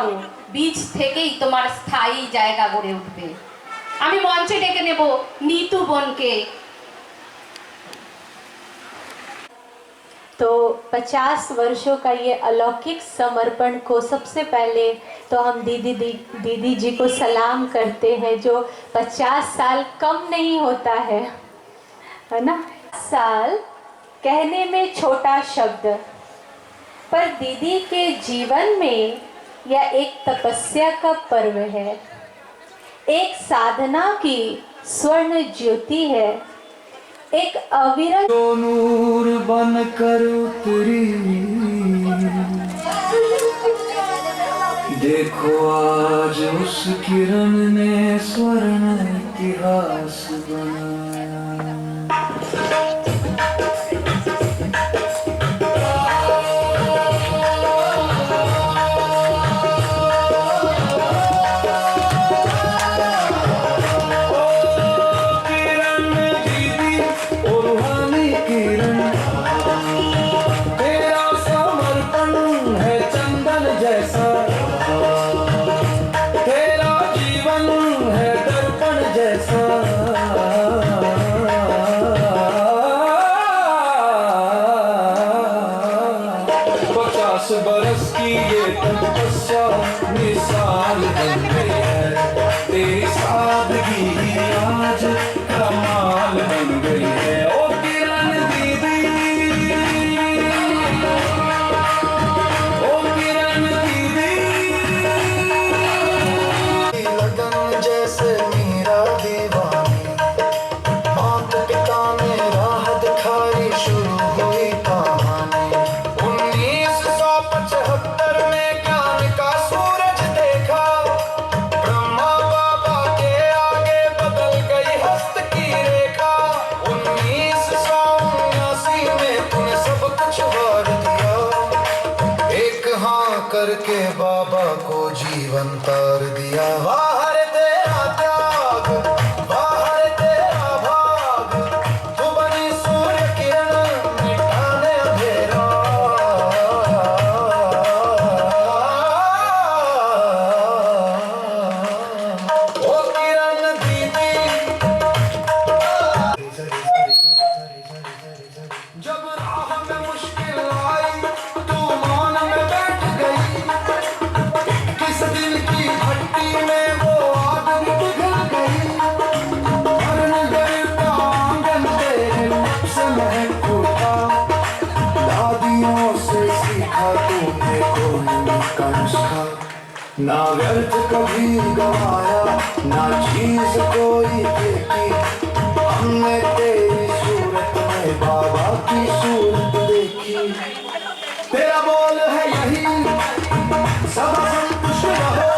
করো, বীজ থেকেই তোমার স্থায়ী জায়গা গড়ে উঠবে। আমি মঞ্চে ডেকে নেব नीतू বোনকে। तो 50 वर्षों का ये अलौकिक समर्पण को सबसे पहले तो हम दीदी जी को सलाम करते हैं, जो 50 साल कम नहीं होता है ना। साल कहने में छोटा शब्द, पर दीदी के जीवन में यह एक तपस्या का पर्व है, एक साधना की स्वर्ण ज्योति है, एक अविरत नूर बनकर उतरी। देखो आज उस किरण ने स्वर्ण इतिहास बनाया। बरस की ये तपस्या मिसाल बन गई है, तेरी सादगी आज कमाल बन गई है। ओ किरण दीदी, ओ किरण दीदी, लगन जैसे मीरा दीवानी, माता पिता ने राह दिखाई, शुरू हुई कहानी। 1975 में ज्ञान का सूरज देखा, ब्रह्मा बाबा के आगे बदल गई हस्त की रेखा। 1979 में तूने सब कुछ वार दिया, एक हाँ करके बाबा को जीवन तार दिया। बाहर तेरा त्याग, बाहर तेरा भाग, तू बनी सूर्य किरण मिटाने अंधेरा। ओ किरण दीदी, जब राह में मुश्किल आई तू मान में बैठ गई, किस दिल की भट्टी में वो आग पिघल गई। मरण गए का आंगन तेरे मुख से महक उठा, दादियों से सीखा तूने कोई का नुस्खा। ना व्यर्थ कभी गवाया, ना चीज कोई देखी, हमने तेरी सूरत में बाबा की सूरत देखी। तेरा बोल है यही, सदा संतुष्ट रहो,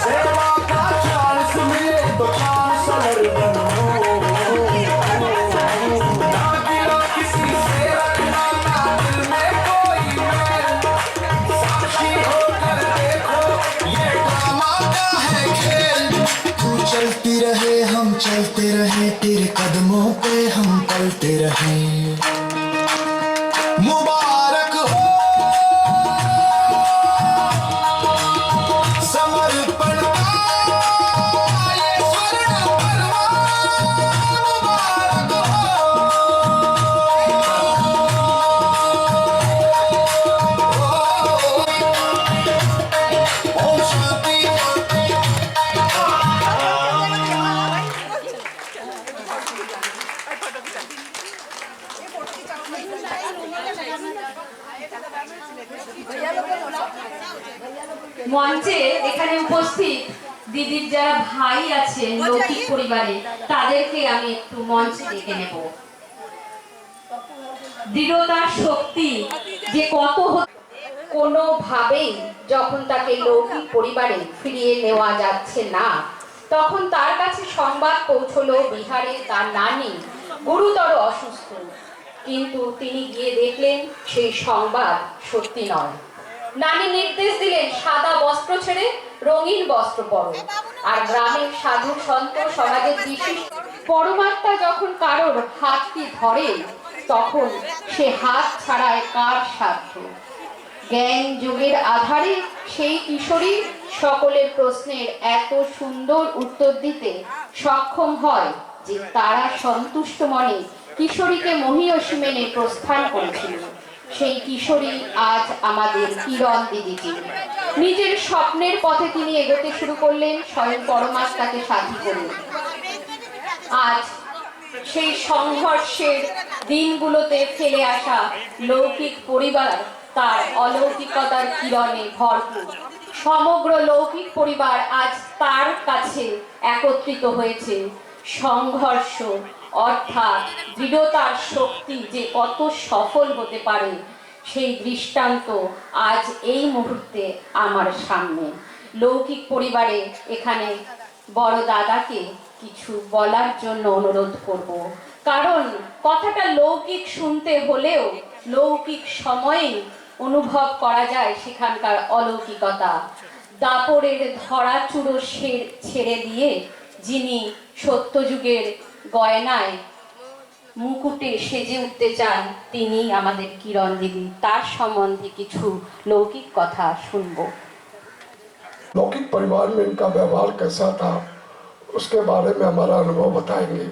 सेवा का चांस मिले तो चांस बनो। ना गिला किसी से रखना, ना दिल में कोई मैल, साक्षी होकर देखो ये ड्रामा का है खेल। तू चलती रहे हम चलते रहे, तेरे कदमों पे हम पलते रहे। मुबारक हो समर्पण का ये स्वर्ण पर्व, मुबारक हो। ओम शांति। মঞ্চে এখানে উপস্থিত দিদির যারা ভাই আছেন লৌকিক পরিবারে, তাদেরকে আমি একটু মঞ্চে ডেকে নেব। দৃঢ়তার শক্তি যে কত কোনোভাবেই যখন তাকে লৌকিক পরিবারে ফিরিয়ে নেওয়া যাচ্ছে না, তখন তার কাছে সংবাদ পৌঁছলো বিহারে তার নানি গুরুতর অসুস্থ। কিন্তু তিনি গিয়ে দেখলেন সেই সংবাদ সত্যি নয়। নানি নির্দেশ দিলেন সাদা বস্ত্র ছেড়ে রঙিন বস্ত্র পরো, আর গ্রামের সাধু সন্ত সমাজের বিশিষ্ট পরমাত্মা যখন কারোর হাতটি ধরে, তখন সে হাত ছাড়ায় কার সাধ্য। জ্ঞান যুগের আধারে সেই কিশোরী সকলের প্রশ্নের এত সুন্দর উত্তর দিতে সক্ষম হয় যে তারা সন্তুষ্ট মনে কিশোরীকে মহীয়সী মেনে প্রস্থান করেছিল। সেই কিশোরী আজ আমাদের কিরণ দিদিজি। নিজের স্বপ্নের পথে তিনি এগোতে শুরু করলেন, স্বয়ং পরমাত্মাকে সাথী করে। আজ সেই সংঘর্ষের দিনগুলোতে ফেলে আসা লৌকিক পরিবার তার অলৌকিকতার কিরণে ভরপুর। সমগ্র লৌকিক পরিবার আজ তার কাছে একত্রিত হয়েছে। সংঘর্ষ অর্থাৎ দৃঢ়তার শক্তি যে কত সফল হতে পারে সেই দৃষ্টান্ত আজ এই মুহূর্তে আমার সামনে। লৌকিক পরিবারে এখানে বড় দাদাকে কিছু বলার জন্য অনুরোধ করব, কারণ কথাটা লৌকিক শুনতে হলেও লৌকিক সময়ে অনুভব করা যায় সেখানকার অলৌকিকতা। দাপরের ধরাচুরো ছেড়ে দিয়ে যিনি সত্যযুগের গয়নায় মুকুটে সেজে উঠতে চান তিনি আমাদের কিরণ দিদি। তার সম্বন্ধে কিছু লৌকিক কথা শুনবো। लौकिक परिवार में इनका व्यवहार कैसा था उसके बारे में हमारा अनुभव बताएंगे।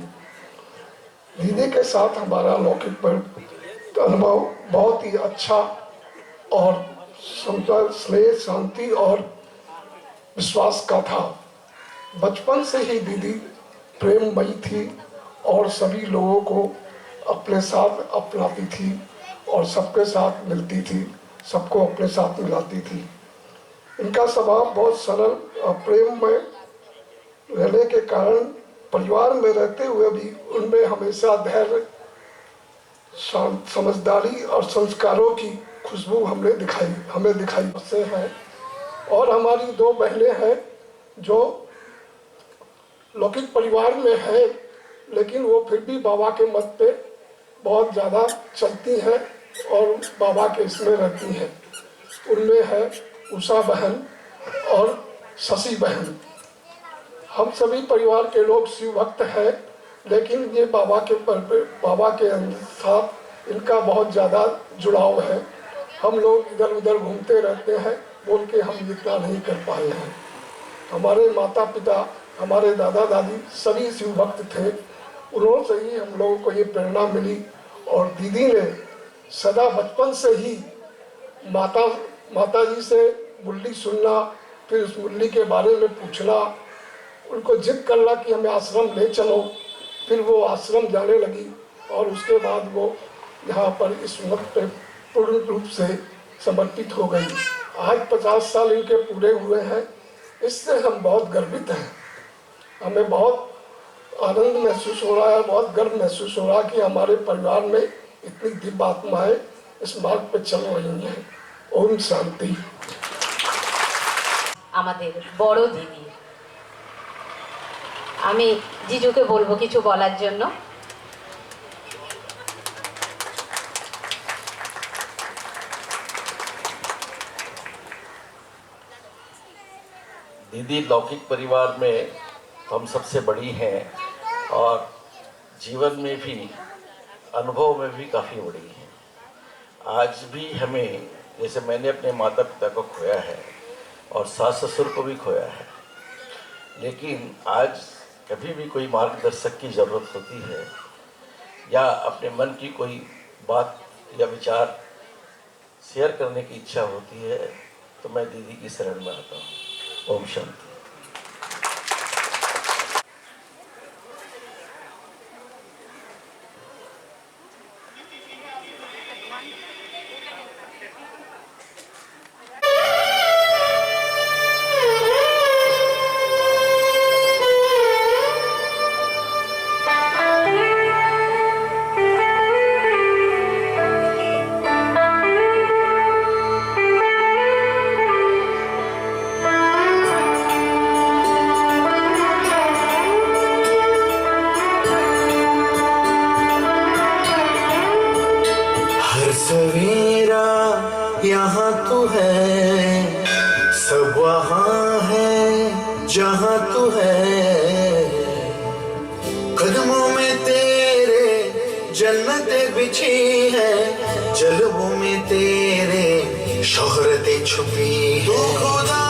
दीदी के साथ हमारा लौकिक अनुभव बहुत ही अच्छा और समझा, स्नेह, शांति और विश्वास का था। बचपन से ही दीदी प्रेममयी थी और सभी लोगों को अपने साथ अपनाती थी और सबके साथ मिलती थी, सबको अपने साथ मिलाती थी। इनका स्वभाव बहुत सरल और प्रेम में रहने के कारण परिवार में रहते हुए भी उनमें हमेशा धैर्य, समझदारी और संस्कारों की खुशबू हमें दिखाई से है। और हमारी दो बहनें हैं जो लौकिक परिवार में है लेकिन वो फिर भी बाबा के मत पे बहुत ज़्यादा चलती हैं और बाबा के इसमें रहती हैं। उनमें है उषा बहन और शशि बहन। हम सभी परिवार के लोग शिव भक्त हैं लेकिन ये बाबा के साथ इनका बहुत ज़्यादा जुड़ाव है। हम लोग इधर उधर घूमते रहते हैं, बोल के हम इतना नहीं कर पाए हैं। हमारे माता पिता, हमारे दादा दादी सभी शिव भक्त थे, उन्होंने से ही हम लोगों को ये प्रेरणा मिली। और दीदी ने सदा बचपन से ही माता जी से मुरली सुनना, फिर उस मुरली के बारे में पूछना, उनको जिद करना कि हमें आश्रम ले चलो, फिर वो आश्रम जाने लगी और उसके बाद वो यहाँ पर इस मत पे पूर्ण रूप से समर्पित हो गई। आज 50 साल इनके पूरे हुए हैं, इससे हम बहुत गर्वित हैं। हमें बहुत आनंद महसूस हो रहा है, बहुत गर्व महसूस हो रहा है कि हमारे परिवार में इतनी दिव्य आत्माएं इस मार्ग पे चल रही हैं। ओम शांति। আমাদের বড় দিদি, আমি জিজুকে বলবো কিছু বলার জন্য। दीदी लौकिक परिवार में हम सबसे बड़ी हैं और जीवन में भी, अनुभव में भी काफ़ी बड़ी हैं। आज भी हमें, जैसे मैंने अपने माता पिता को खोया है और सास ससुर को भी खोया है, लेकिन आज कभी भी कोई मार्गदर्शक की ज़रूरत होती है या अपने मन की कोई बात या विचार शेयर करने की इच्छा होती है तो मैं दीदी की शरण में आता हूँ। ओम शांति। सवेरा यहाँ तू है, सब वहाँ है जहाँ तू है। कदमों में तेरे जन्नतें बिछी है, जलवों में तेरे शोहरतें छुपी तू खुदा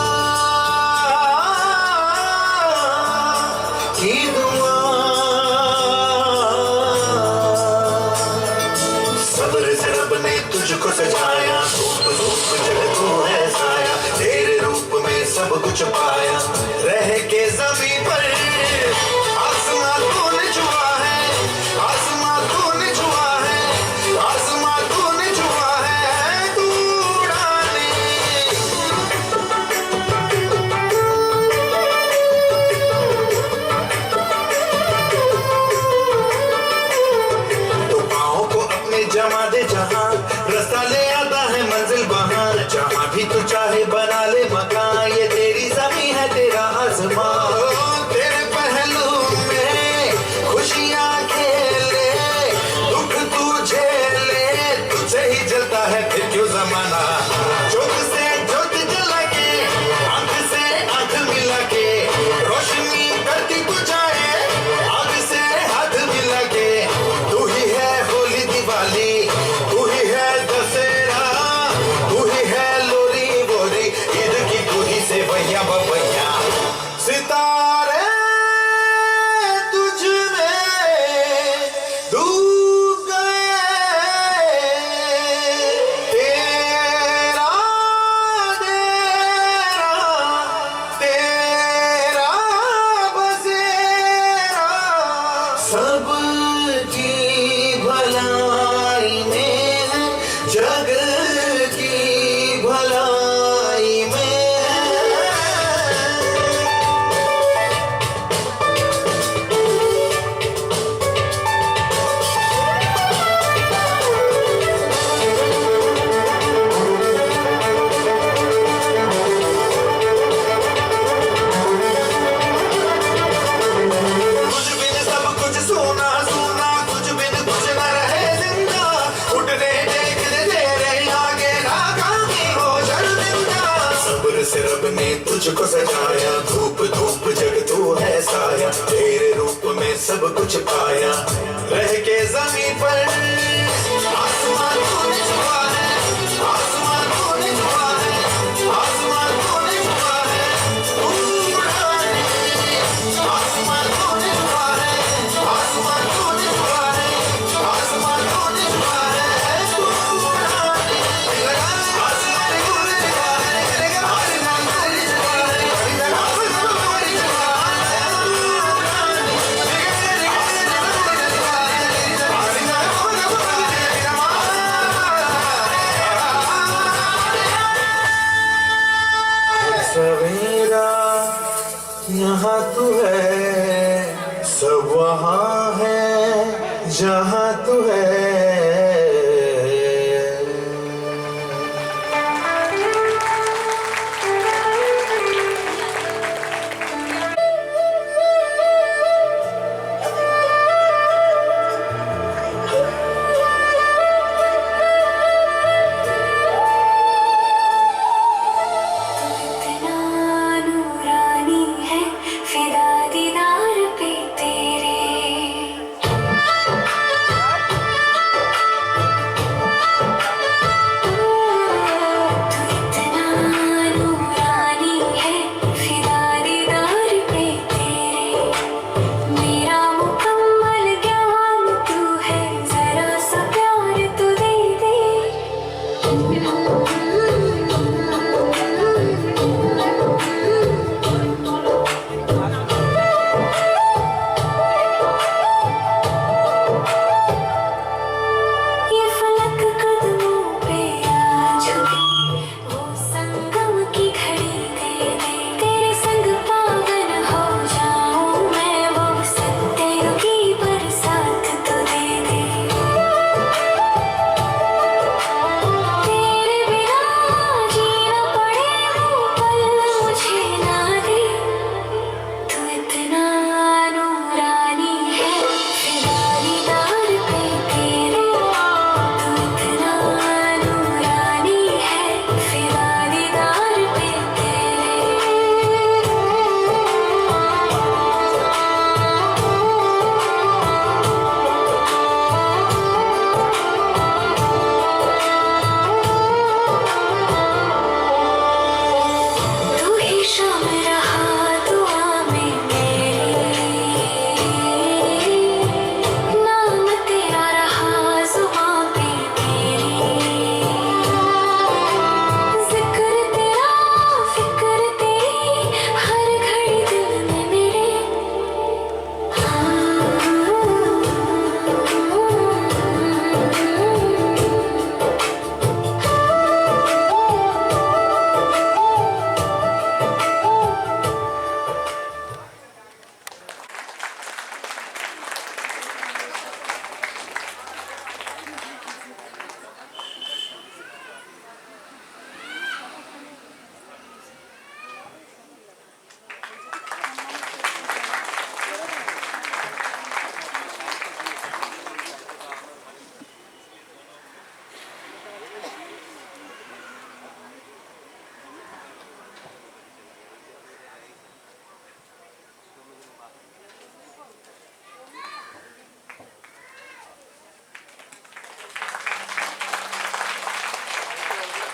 की दुआ। सब्र से रब ने तुझको सजाया, धूप धूप जग तू है साया, तेरे रूप में सब कुछ पाया। रह के जमीन पर आसमां तूने छुआ है, आसमां तूने छुआ है, आसमां तूने छुआ है, तू उड़ाने। तो पाँव को अपने जमा दे जहाँ, रास्ता ले आता है मंजिल वहाँ। जहाँ भी तू चाहे बना ले मकान, ये तेरी ज़मीं है तेरा आसमां। तेरे पहलू में खुशियाँ खेले, दुख तू झेले, तुझे ही जलता है फिर क्यों जमाना। जोत से जोत जला के, आँख से आँख मिला के, रोशनी करती तू जाए, आग से हाथ मिला के। तू ही है होली दिवाली, तू ही है दशहरा, तू ही है लोरी बोरी, ईद की तू ही से भैया बबैया। सितारे तुझ में डूब गए, तेरा डेरा, तेरा बसेरा, सबकी भलाई में है, जग की भलाई में है। कुछ बिन सब कुछ सोना सोना, कुछ बिन कुछ न रहे जिंदा। उठने देखने तेरे आगे नाकामी हो शर्मिंदा। सब्र से रब ने तुझको सजाया, धूप धूप जग तू है साया, तेरे रूप में सब कुछ पाया। रह के जमीन पर आसमान तूने छुआ है, आसमान तूने छुआ है, आसमान तूने छुआ है, तू उड़ाने। आसमान तूने छुआ है, आसमान तूने छुआ है, आसमान तूने छुआ है, तू उड़ाने। आसमान तूने छुआ है, आसमान तूने छुआ है, आसमान तूने छुआ है, तू उड़ाने। सवेरा यहाँ तू है, सब वहाँ है जहाँ तू है। इतना नूरानी है फिदा दीदार पे तेरे।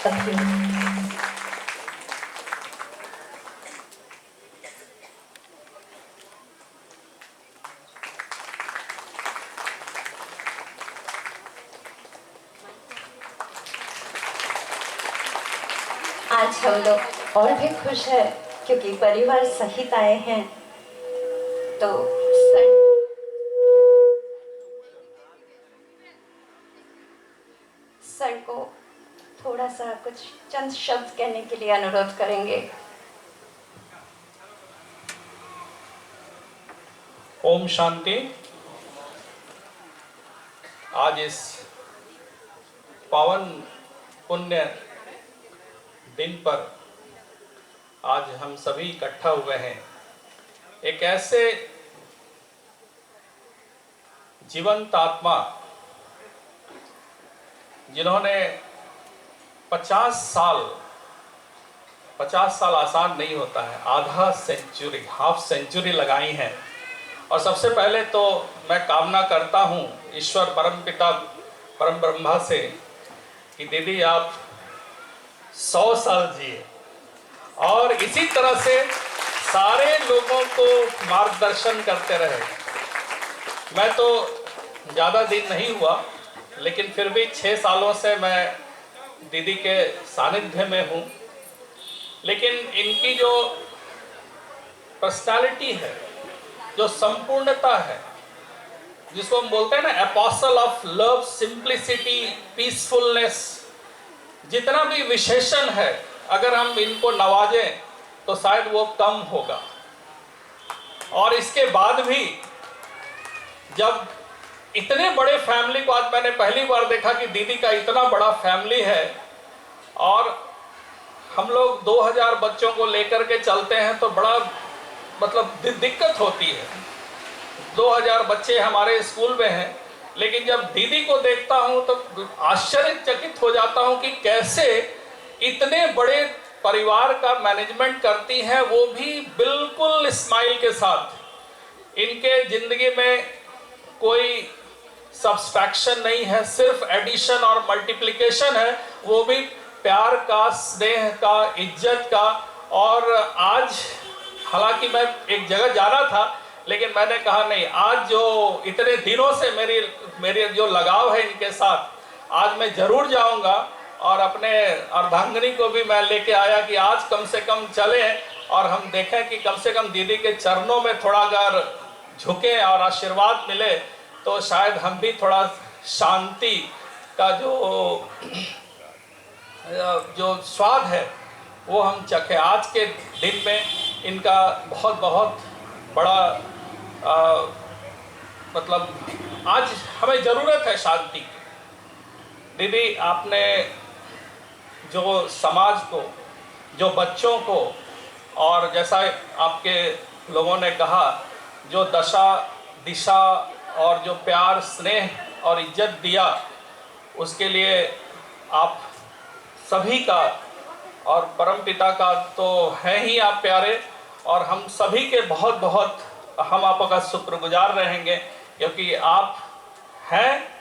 आज हम लोग और भी खुश है क्योंकि परिवार सहित आए हैं। तो सर को थोड़ा सा कुछ चंद शब्द कहने के लिए अनुरोध करेंगे। ओम शांति। आज इस पावन पुण्य दिन पर आज हम सभी इकट्ठा हुए हैं एक ऐसे जीवंत आत्मा जिन्होंने 50 साल आसान नहीं होता है, आधा सेंचुरी, हाफ सेंचुरी लगाई हैं। और सबसे पहले तो मैं कामना करता हूँ ईश्वर परम पिता परम ब्रह्मा से कि दीदी आप 100 साल जिए और इसी तरह से सारे लोगों को मार्गदर्शन करते रहे। मैं तो ज़्यादा दिन नहीं हुआ लेकिन फिर भी 6 सालों से मैं दीदी के सानिध्य में हूँ। लेकिन इनकी जो पर्सनालिटी है, जो संपूर्णता है, जिसको हम बोलते हैं ना apostle of love, simplicity, peacefulness, जितना भी विशेषण है अगर हम इनको नवाजें तो शायद वो कम होगा। और इसके बाद भी जब इतने बड़े फैमिली को, आज मैंने पहली बार देखा कि दीदी का इतना बड़ा फैमिली है और हम लोग 2000 बच्चों को लेकर के चलते हैं तो बड़ा मतलब दिक्कत होती है। 2000 बच्चे हमारे स्कूल में हैं, लेकिन जब दीदी को देखता हूं तो आश्चर्यचकित हो जाता हूं कि कैसे इतने बड़े परिवार का मैनेजमेंट करती हैं, वो भी बिल्कुल स्माइल के साथ। इनके जिंदगी में कोई सब्सट्रैक्शन नहीं है, सिर्फ एडिशन और मल्टीप्लिकेशन है, वो भी प्यार का, स्नेह का, इज्जत का। और आज हालांकि मैं एक जगह जाना था लेकिन मैंने कहा नहीं, आज जो इतने दिनों से मेरी जो लगाव है इनके साथ, आज मैं जरूर जाऊंगा। और अपने अर्धांगिनी को भी मैं लेके आया कि आज कम से कम चलें और हम देखें कि कम से कम दीदी के चरणों में थोड़ा अगर झुकें और आशीर्वाद मिले तो शायद हम भी थोड़ा शांति का जो स्वाद है वो हम चखें। आज के दिन में इनका बहुत बहुत बड़ा मतलब आज हमें ज़रूरत है शांति की। दीदी आपने जो समाज को, जो बच्चों को, और जैसा आपके लोगों ने कहा, जो दशा दिशा और जो प्यार, स्नेह और इज्जत दिया, उसके लिए आप सभी का और परमपिता का तो हैं ही आप प्यारे, और हम सभी के बहुत बहुत हम आपका शुक्रगुजार रहेंगे क्योंकि आप हैं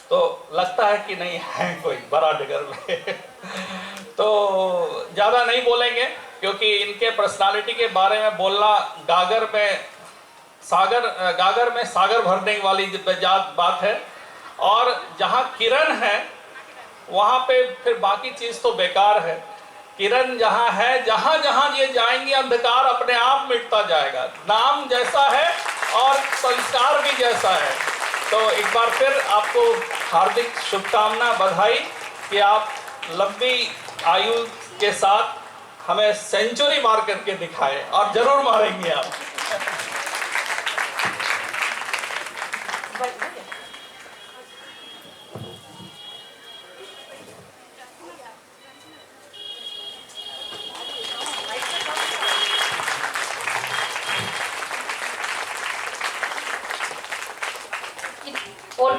तो लगता है कि नहीं है कोई बड़ा डिगर में। तो ज़्यादा नहीं बोलेंगे क्योंकि इनके पर्सनालिटी के बारे में बोलना गागर में सागर भरने वाली बात है। और जहाँ किरण है वहाँ पे फिर बाकी चीज़ तो बेकार है। किरण जहाँ है, जहाँ जहाँ ये जाएंगी अंधकार अपने आप मिटता जाएगा। नाम जैसा है और संस्कार भी जैसा है। तो एक बार फिर आपको हार्दिक शुभकामना, बधाई कि आप लंबी आयु के साथ हमें सेंचुरी मार करके दिखाए, और जरूर मारेंगे आप। और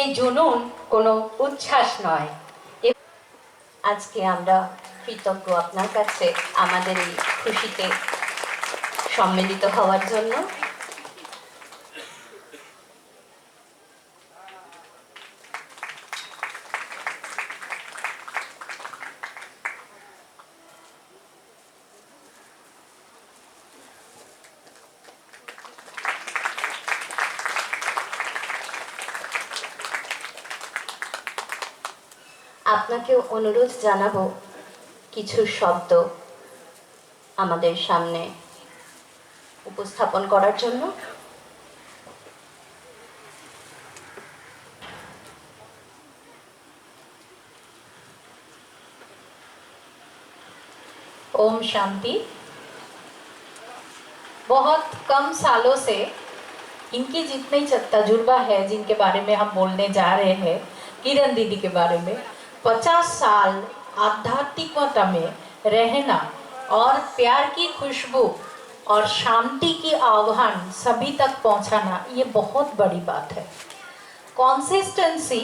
এই জুনুন কোনো উচ্ছ্বাস নয়। আজকে আমরা কৃতজ্ঞ আপনার কাছে আমাদের এই খুশিতে সম্মিলিত হওয়ার জন্য। আপনাকে অনুরোধ জানাবো কিছু শব্দ আমাদের সামনে উপস্থাপন করার জন্য। ओम शांति। बहुत कम सालों से इनकी जितनी तजुर्बा है जिनके बारे में हम बोलने जा रहे हैं, किरण दीदी के बारे में 50 साल आध्यात्मिकता में रहना और प्यार की खुशबू और शांति की आह्वान सभी तक पहुंचाना, ये बहुत बड़ी बात है। कंसिस्टेंसी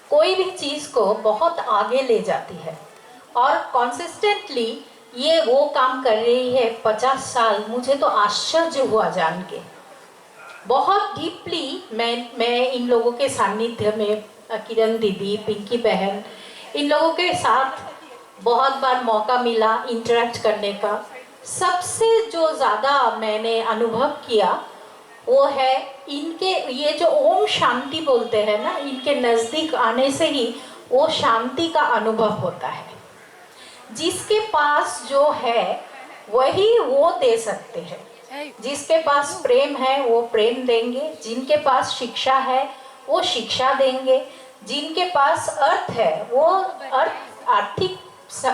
कोई भी चीज़ को बहुत आगे ले जाती है और कंसिस्टेंटली ये वो काम कर रही है 50 साल। मुझे तो आश्चर्य हुआ जान के। बहुत डीपली मैं इन लोगों के सानिध्य में, किरण दीदी, पिंकी बहन, इन लोगों के साथ बहुत बार मौका मिला इंटरेक्ट करने का। सबसे जो ज़्यादा मैंने अनुभव किया वो है इनके ये जो ओम शांति बोलते हैं ना, इनके नज़दीक आने से ही वो शांति का अनुभव होता है। जिसके पास जो है वही वो दे सकते हैं। जिसके पास प्रेम है वो प्रेम देंगे, जिनके पास शिक्षा है वो शिक्षा देंगे, जिनके पास अर्थ है वो आर्थिक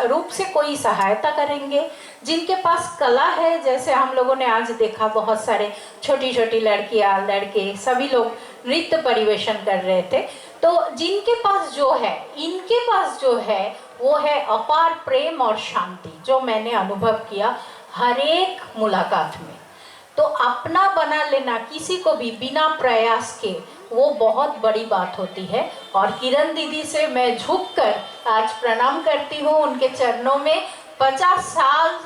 रूप से कोई सहायता करेंगे, जिनके पास कला है, जैसे हम लोगों ने आज देखा बहुत सारे छोटी छोटी लड़कियां लड़के सभी लोग नृत्य परिवेशन कर रहे थे। तो जिनके पास जो है, इनके पास जो है वो है अपार प्रेम और शांति, जो मैंने अनुभव किया हर एक मुलाकात में। तो अपना बना लेना किसी को भी बिना प्रयास के, वो बहुत बड़ी बात होती है। और किरण दीदी से मैं झुककर आज प्रणाम करती हूँ उनके चरणों में। 50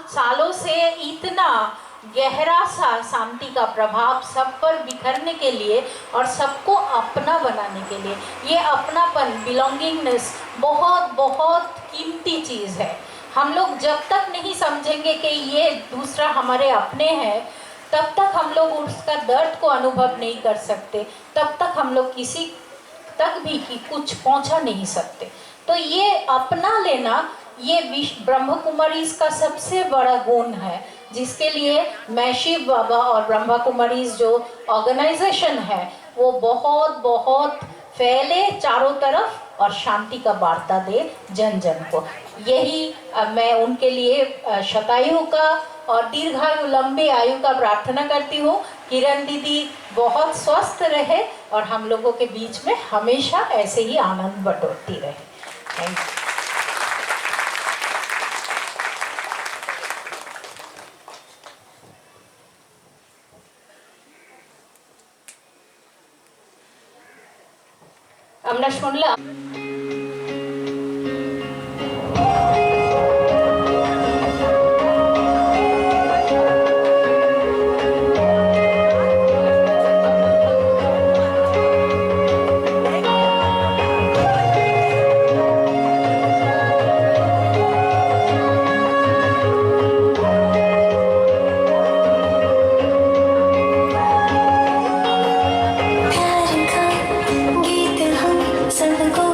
सालों से इतना गहरा सा शांति का प्रभाव सब पर बिखरने के लिए और सबको अपना बनाने के लिए, ये अपनापन, बिलोंगिंगनेस बहुत बहुत कीमती चीज़ है। हम लोग जब तक नहीं समझेंगे कि ये दूसरा हमारे अपने हैं, तब तक हम लोग उसका दर्द को अनुभव नहीं कर सकते, तब तक हम लोग किसी तक भी कुछ पहुंचा नहीं सकते। तो ये अपना लेना, ये ब्रह्म कुमारीज का सबसे बड़ा गुण है, जिसके लिए मैं शिव बाबा और ब्रह्मा कुमारीज जो ऑर्गेनाइजेशन है वो बहुत बहुत फैले चारों तरफ और शांति का वार्ता दे जन जन को। यही मैं उनके लिए शतायु का और दीर्घायु, लंबी आयु का प्रार्थना करती हूँ। किरण दीदी बहुत स्वस्थ रहे और हम लोगों के बीच में हमेशा ऐसे ही आनंद बटोरती रहे। Thank you. আমরা শুনলাম प्यार का गीत हम सबको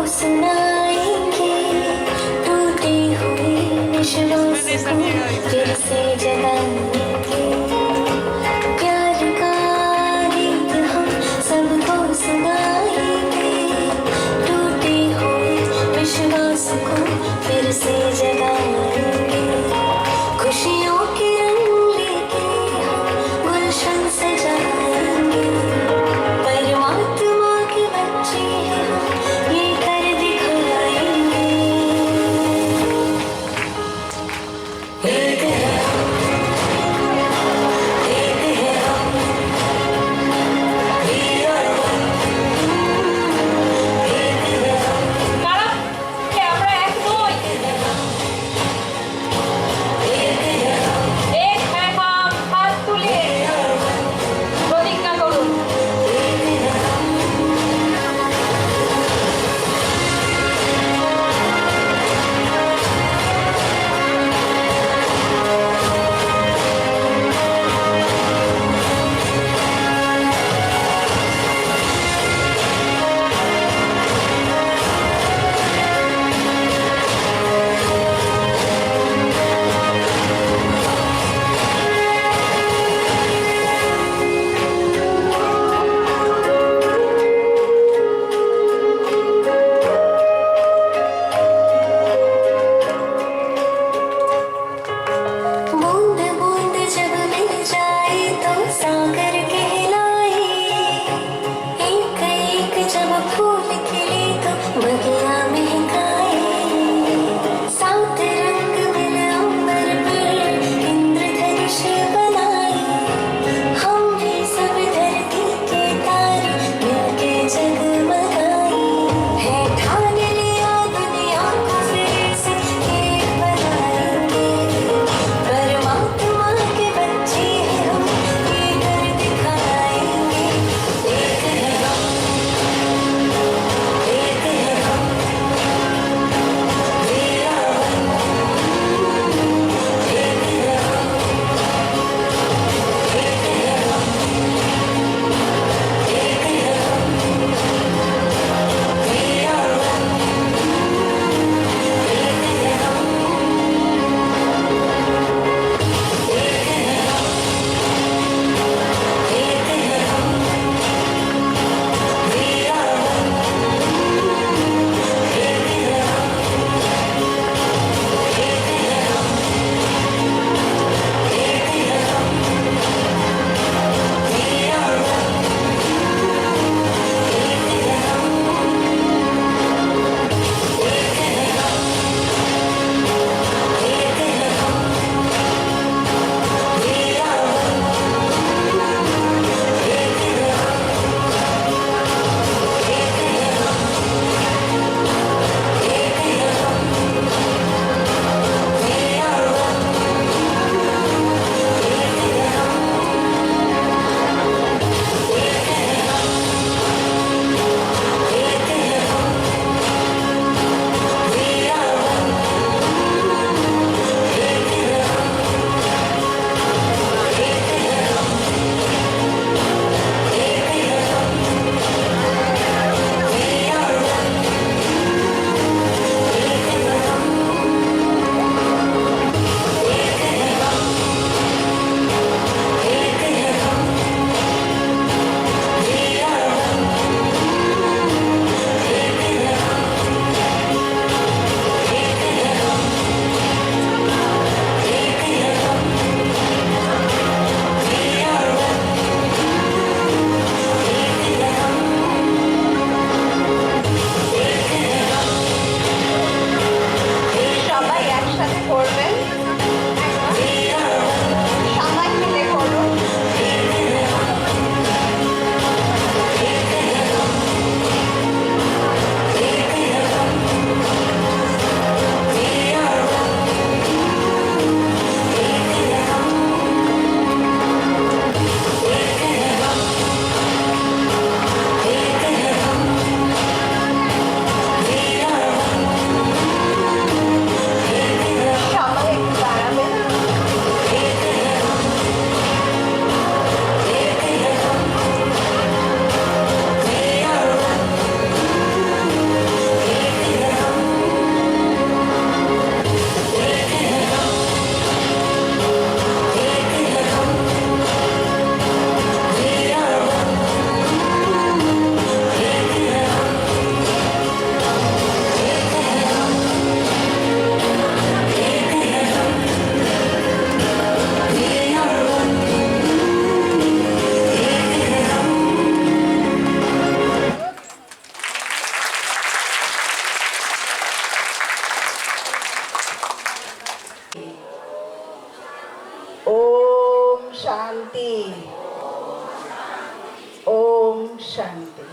शांति।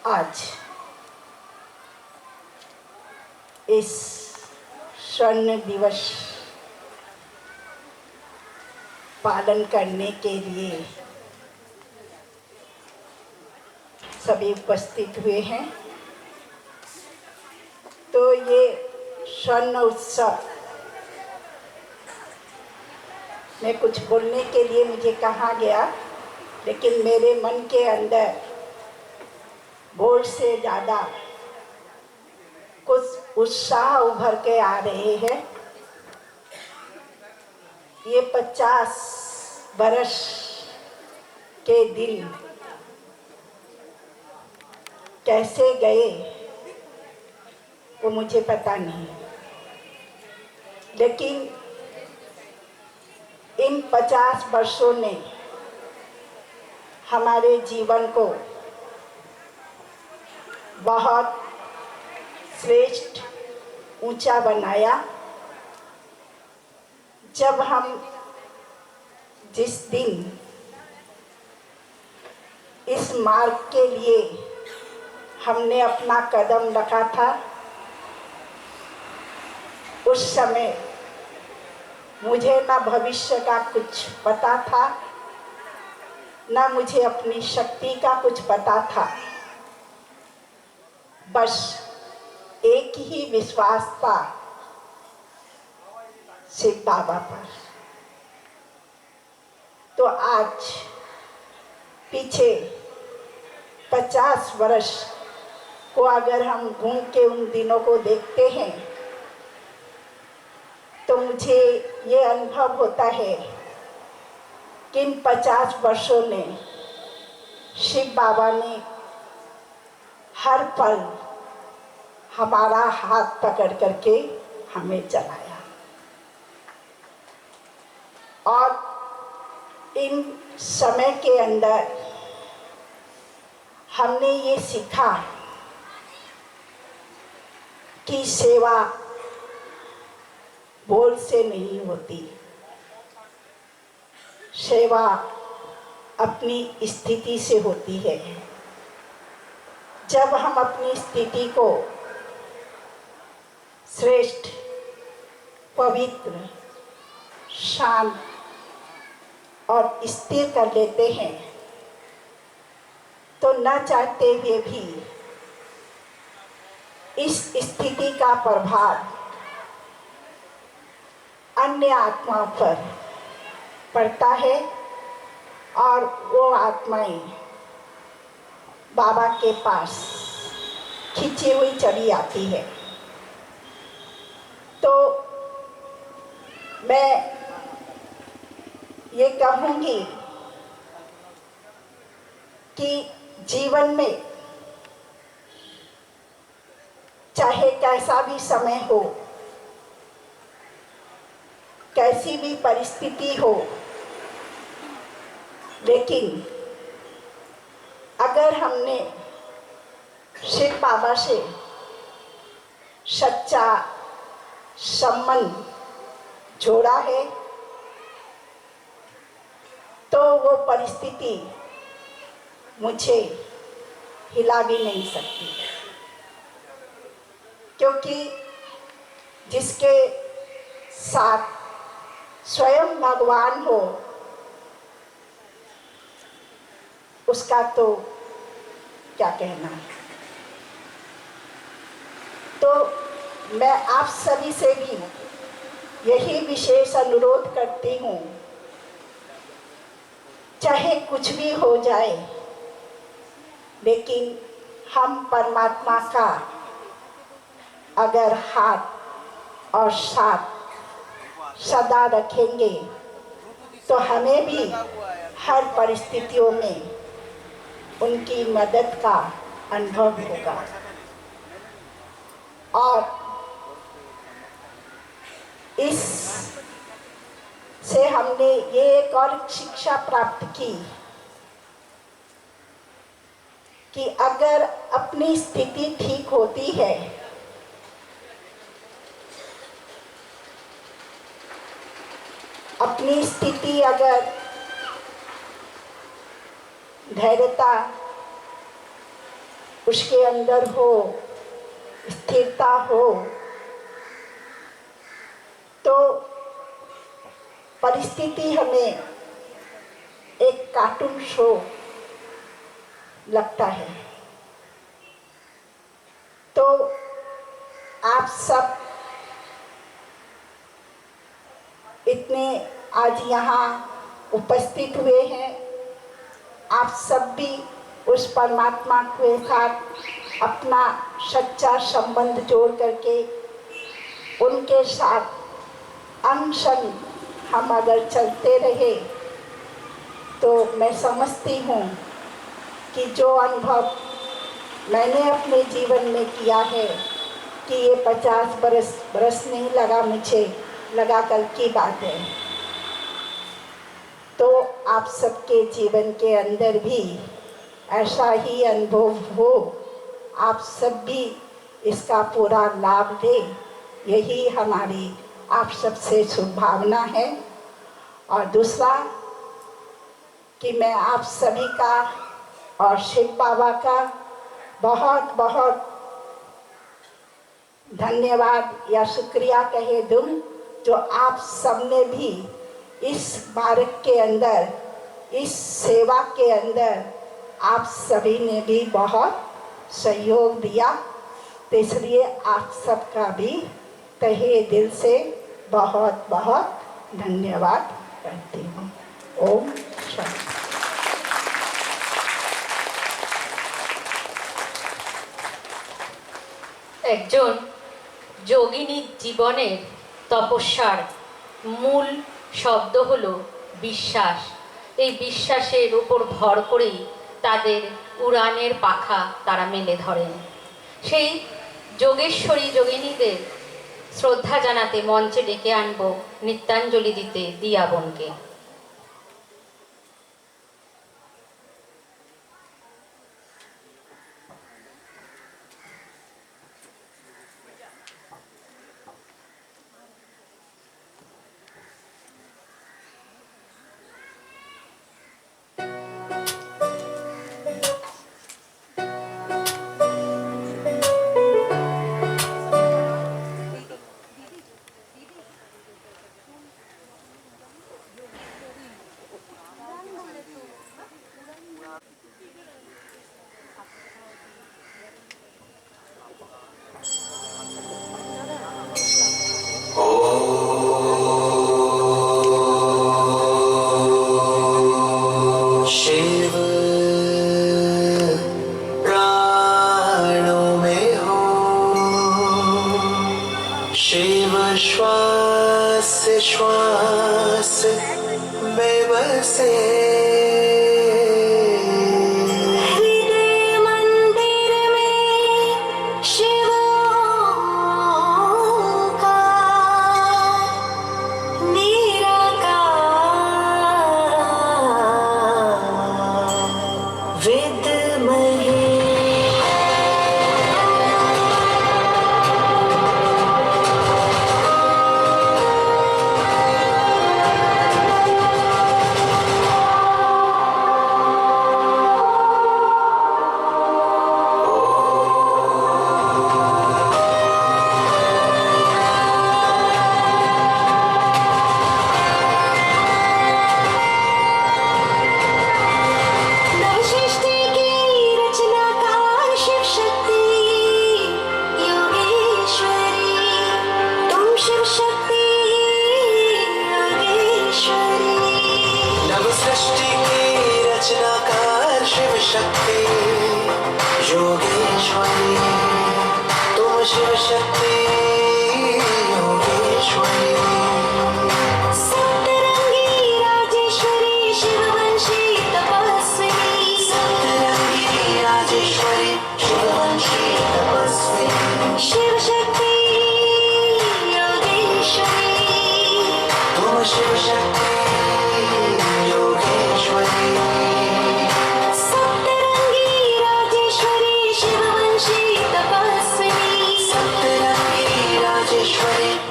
आज इस स्वर्ण दिवस पालन करने के लिए सभी उपस्थित हुए हैं। तो ये स्वर्ण उत्सव में कुछ बोलने के लिए मुझे कहा गया, लेकिन मेरे मन के अंदर बोल से ज़्यादा कुछ उत्साह उभर के आ रहे हैं। ये 50 बरस के दिन कैसे गए वो मुझे पता नहीं, लेकिन इन 50 वर्षों ने हमारे जीवन को बहुत श्रेष्ठ ऊंचा बनाया। जब हम जिस दिन इस मार्ग के लिए हमने अपना कदम रखा था, उस समय मुझे ना भविष्य का कुछ पता था, ना मुझे अपनी शक्ति का कुछ पता था। बस एक ही विश्वास था, शिव बाबा पर। तो आज पीछे 50 वर्ष को अगर हम घूम के उन दिनों को देखते हैं, तो मुझे ये अनुभव होता है कि इन 50 वर्षों ने शिव बाबा ने हर पल हमारा हाथ पकड़ करके हमें चलाया। और इन समय के अंदर हमने ये सीखा कि सेवा बोल से नहीं होती, सेवा अपनी स्थिति से होती है। जब हम अपनी स्थिति को श्रेष्ठ, पवित्र, शांत और स्थिर कर लेते हैं, तो न चाहते हुए भी इस स्थिति का प्रभाव अन्य आत्माओं पर पड़ता है और वो आत्माएं बाबा के पास खींची हुई चली आती है। तो मैं ये कहूँगी कि जीवन में चाहे कैसा भी समय हो, कैसी भी परिस्थिति हो, लेकिन अगर हमने शिव बाबा से सच्चा संबंध जोड़ा है, तो वो परिस्थिति मुझे हिला भी नहीं सकती, क्योंकि जिसके साथ स्वयं भगवान हो, उसका तो क्या कहना है। तो मैं आप सभी से भी यही विशेष अनुरोध करती हूँ, चाहे कुछ भी हो जाए, लेकिन हम परमात्मा का अगर हाथ और साथ सदा रखेंगे, तो हमें भी हर परिस्थितियों में उनकी मदद का अनुभव होगा। और इस से हमने ये एक और शिक्षा प्राप्त की कि अगर अपनी स्थिति ठीक होती है, अपनी स्थिति अगर धैर्यता उसके अंदर हो, स्थिरता हो, तो परिस्थिति हमें एक कार्टून शो लगता है। तो आप सब इतने आज यहाँ उपस्थित हुए हैं, आप सब भी उस परमात्मा के साथ अपना सच्चा संबंध जोड़ करके उनके साथ अनशन हम अगर चलते रहे तो मैं समझती हूँ कि जो अनुभव मैंने अपने जीवन में किया है कि ये 50 बरस नहीं लगा, मुझे लगा कल की बात है। तो आप सबके जीवन के अंदर भी ऐसा ही अनुभव हो, आप सब भी इसका पूरा लाभ लें, यही हमारी आप सबसे शुभकामना है। और दूसरा कि मैं आप सभी का और शिव बाबा का बहुत बहुत धन्यवाद या शुक्रिया कहे दूँ, जो आप सबने भी इस मार्ग के अंदर, इस सेवा के अंदर आप सभी ने भी बहुत सहयोग दिया। तो इसलिए आप सबका भी तहे दिल से बहुत बहुत धन्यवाद करती हूँ। ओम शांति। একজন যোগিনী জীবনের তপস্যার মূল শব্দ হলো বিশ্বাস। এই বিশ্বাসের উপর ভর করেই তাদের উড়ানের পাখা তারা মেলে ধরেন। সেই যোগেশ্বরী যোগিনীদের শ্রদ্ধা জানাতে মঞ্চে ডেকে আনব নৃত্যাঞ্জলি দিতে দিয়া বোনকে। श्वास में बसे हृदय मंदिर में शिव का निराकार विद्महे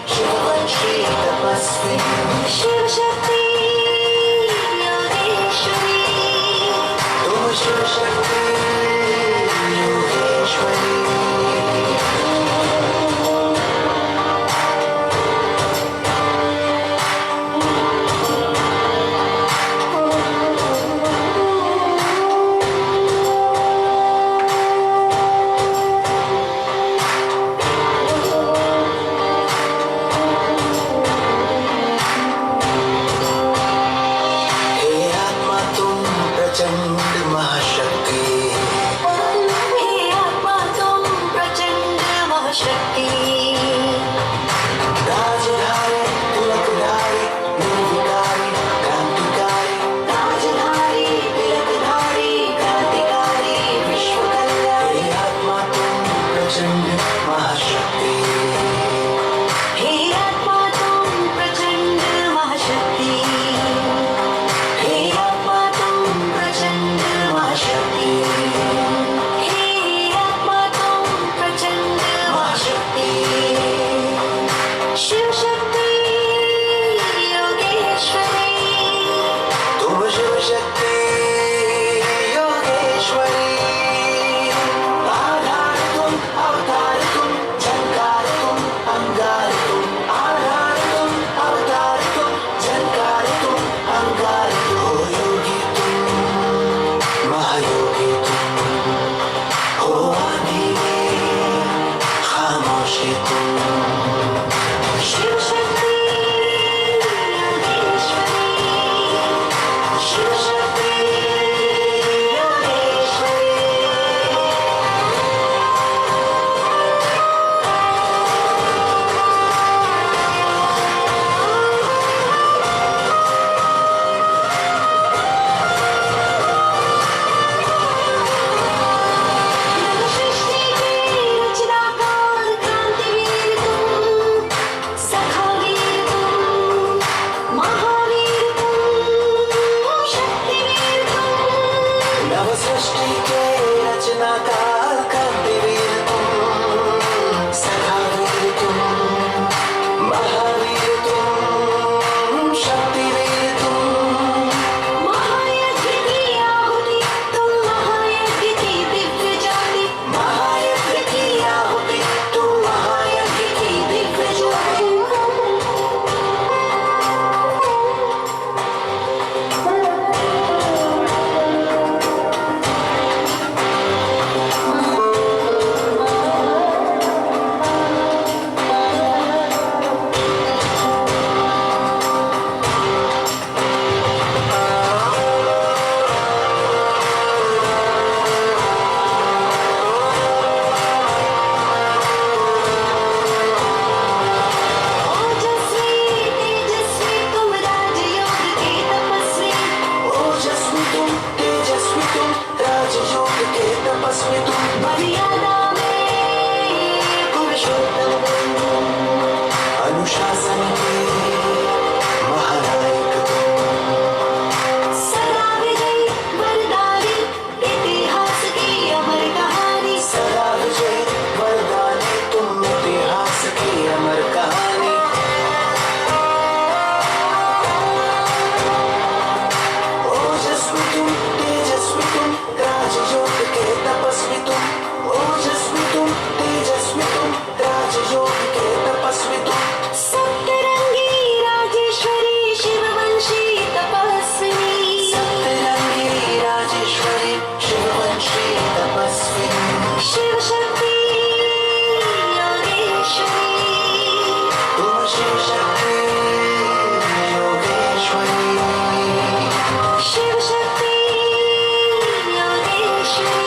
शिववंशी सृष्टि के रचनाकार क्रांतिवीर तुम, सखावीर तुम, महावीर तुम, शक्तिवीर तुम, महायज्ञ की आहुति तुम, महायज्ञ की दिव्य ज्योति, महायज्ञ की आहुति तुम, महायज्ञ की दिव्य ज्योति। अनुशासन के महानायक तुम, सदा विजयी वरदानी इतिहास की अमर कहानी, सदा विजयी वरदानी तुम, इतिहास की अमर कहानी। ओजस्वी तुम, तेजस्वी तुम, राजयोग के तपस्वी तुम, ओजस्वी तुम, तेजस्वी तुम, राजयोग के तपस्वी तुम, सप्तरंगी राजेश्वरी शिववंशी तपस्विनी, सप्तरंगी राजेश्वरी शिववंशी तपस्विनी, शिव शक्ति योगेश्वरी तुम, शिव शक्ति योगेश्वरी, शिव शक्ति योगेश्वरी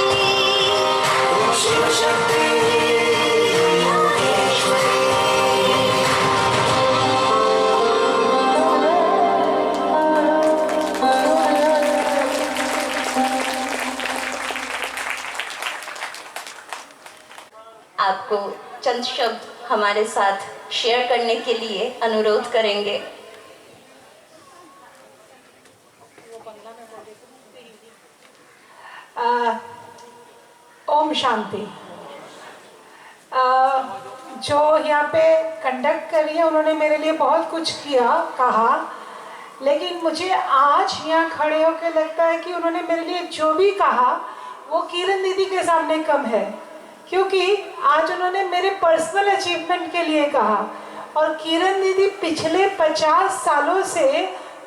तुम, शिव शक्ति योगेश्वरी। आपको चंद शब्द हमारे साथ शेयर करने के लिए अनुरोध करेंगे। ओम शांति। जो यहाँ पे कंडक्ट कर रही है उन्होंने मेरे लिए बहुत कुछ कहा, लेकिन मुझे आज यहाँ खड़े होकर लगता है कि उन्होंने मेरे लिए जो भी कहा वो किरण दीदी के सामने कम है, क्योंकि आज उन्होंने मेरे पर्सनल अचीवमेंट के लिए कहा। और किरण दीदी पिछले 50 सालों से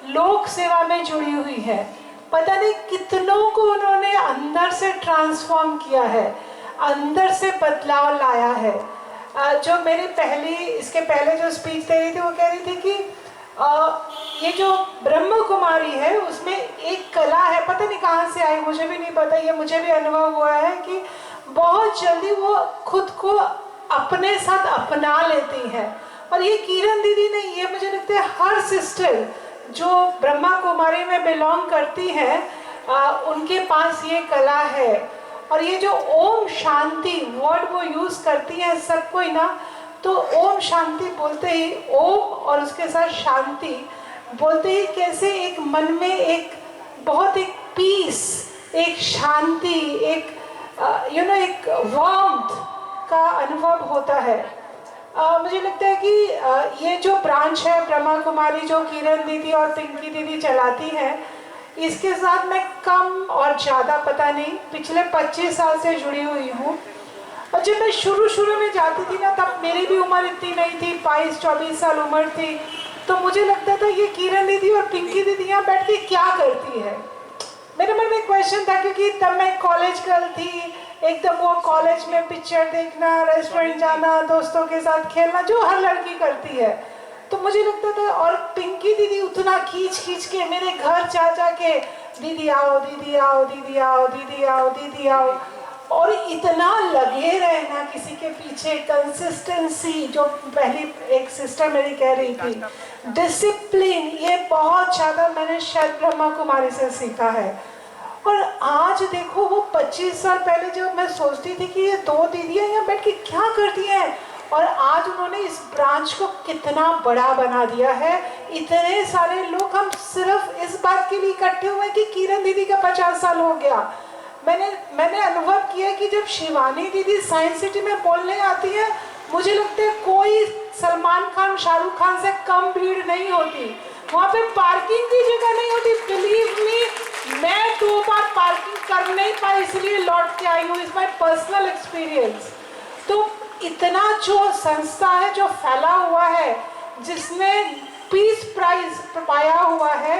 लोक सेवा में जुड़ी हुई है। पता नहीं कितनों को उन्होंने अंदर से ट्रांसफॉर्म किया है, अंदर से बदलाव लाया है। जो मेरी इसके पहले जो स्पीच दे रही थी वो कह रही थी कि ये जो ब्रह्म कुमारी है उसमें एक कला है, पता नहीं कहाँ से आई, मुझे भी नहीं पता, ये मुझे भी अनुभव हुआ है कि बहुत जल्दी वो खुद को अपने साथ अपना लेती है। और ये किरण दीदी ने, ये मुझे लगता है हर सिस्टर जो ब्रह्मा कुमारी में बिलोंग करती है उनके पास ये कला है। और ये जो ओम शांति वर्ड वो यूज़ करती है सब कोई ना, तो ओम शांति बोलते ही ओम और उसके साथ शांति बोलते ही कैसे एक मन में एक बहुत एक पीस, एक शांति, एक एक वार्मथ का अनुभव होता है। मुझे लगता है कि ये जो ब्रांच है ब्रह्मा कुमारी जो किरण दीदी और पिंकी दीदी चलाती हैं, इसके साथ मैं कम और ज़्यादा पता नहीं पिछले 25 साल से जुड़ी हुई हूँ। और जब मैं शुरू में जाती थी ना, तब मेरी भी उम्र इतनी नहीं थी, 22-24 साल उम्र थी। तो मुझे लगता था ये किरण दीदी और पिंकी दीदी यहाँ बैठ के क्या करती है। मेरे मन में क्वेश्चन था, क्योंकि तब मैं कॉलेज गर्ल थी, एकदम वो कॉलेज में पिक्चर देखना, रेस्टोरेंट जाना, दोस्तों के साथ खेलना, जो हर लड़की करती है। तो मुझे लगता था, और पिंकी दीदी उतना खींच के मेरे घर जा के दीदी आओ, दीदी आओ, दीदी आओ, दीदी आओ, दीदी आओ, और इतना लगे रहना किसी के पीछे, कंसिस्टेंसी, जो पहली एक सिस्टर मेरी कह रही थी, डिसिप्लिन, ये बहुत ज़्यादा मैंने शायद ब्रह्मा कुमारी से सीखा है। और आज देखो, वो 25 साल पहले जब मैं सोचती थी कि ये दो दीदियाँ यहाँ बैठ के क्या करती हैं, और आज उन्होंने इस ब्रांच को कितना बड़ा बना दिया है। इतने सारे लोग हम सिर्फ इस बात के लिए इकट्ठे हुए कि किरण दीदी का 50 साल हो गया। मैंने अनुभव किया कि जब शिवानी दीदी साइंस सिटी में बोलने आती है, मुझे लगता है कोई सलमान खान शाहरुख खान से कम भीड़ नहीं होती। वहाँ पे पार्किंग की जगह नहीं होती। बिलीव मी, मैं 2 बार पार्किंग कर नहीं पाई, इसलिए लौट के आई हूँ। Is my personal experience. तो इतना जो संस्था है जो फैला हुआ है, जिसने पीस प्राइज पाया हुआ है,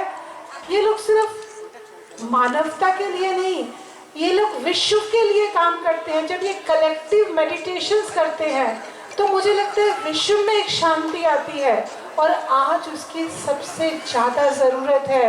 ये लोग सिर्फ मानवता के लिए नहीं, ये लोग विश्व के लिए काम करते हैं। जब ये कलेक्टिव मेडिटेशंस करते हैं तो मुझे लगता है विश्व में एक शांति आती है, और आज उसकी सबसे ज़्यादा ज़रूरत है।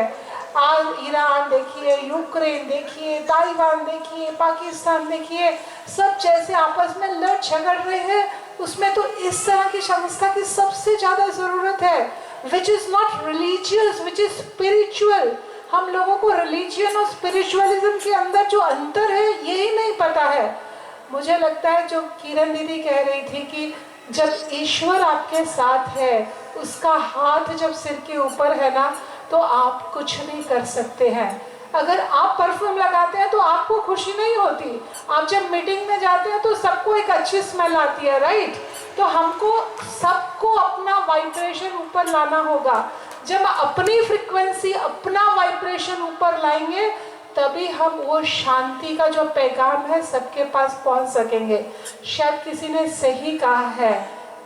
आज ईरान देखिए, यूक्रेन देखिए, ताइवान देखिए, पाकिस्तान देखिए, सब जैसे आपस में लड़ झगड़ रहे हैं, उसमें तो इस तरह की संस्था की सबसे ज़्यादा ज़रूरत है, which is not religious, which is spiritual. हम लोगों को रिलीजियन और स्पिरिचुअलिज्म के अंदर जो अंतर है यही नहीं पता है। मुझे लगता है जो किरण दीदी कह रही थी कि जब ईश्वर आपके साथ है, उसका हाथ जब सिर के ऊपर है ना, तो आप कुछ नहीं कर सकते हैं। अगर आप परफ्यूम लगाते हैं तो आपको खुशी नहीं होती, आप जब मीटिंग में जाते हैं तो सबको एक अच्छी स्मेल आती है, राइट? तो हमको सबको अपना वाइब्रेशन ऊपर लाना होगा। जब अपनी फ्रिक्वेंसी, अपना वाइब्रेशन ऊपर लाएंगे, तभी हम वो शांति का जो पैगाम है सबके पास पहुंच सकेंगे। शायद किसी ने सही कहा है,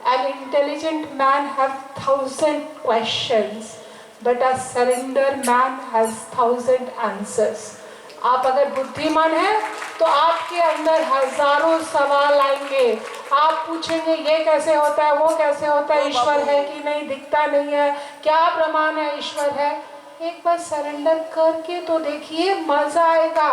an intelligent man have 1000 questions, but a surrender man has 1000 answers. आप अगर बुद्धिमान हैं तो आपके अंदर हजारों सवाल आएंगे। आप पूछेंगे ये कैसे होता है, वो कैसे होता है, ईश्वर है कि नहीं, दिखता नहीं है, क्या प्रमाण है ईश्वर है। एक बार सरेंडर करके तो देखिए, मजा आएगा।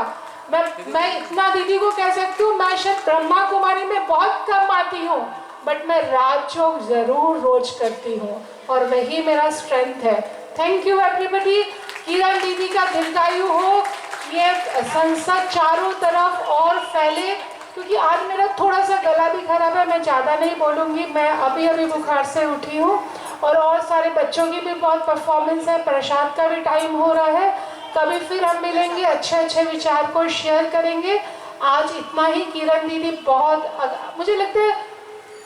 मैं इतना दीदी को कह सकती हूँ, मैं शायद ब्रह्मा कुमारी में बहुत कम आती हूँ, बट मैं राजयोग जरूर रोज करती हूँ, और वही मेरा स्ट्रेंथ है। Thank you everybody. किरण दीदी का दीर्घायु हो, ये संसद चारों तरफ और फैले। क्योंकि आज मेरा थोड़ा सा गला भी खराब है, मैं ज़्यादा नहीं बोलूँगी, मैं अभी बुखार से उठी हूँ, और सारे बच्चों की भी बहुत परफॉर्मेंस है, प्रसाद का भी टाइम हो रहा है। कभी फिर हम मिलेंगे, अच्छे विचार को शेयर करेंगे। आज इतना ही। किरण दीदी बहुत, मुझे लगता है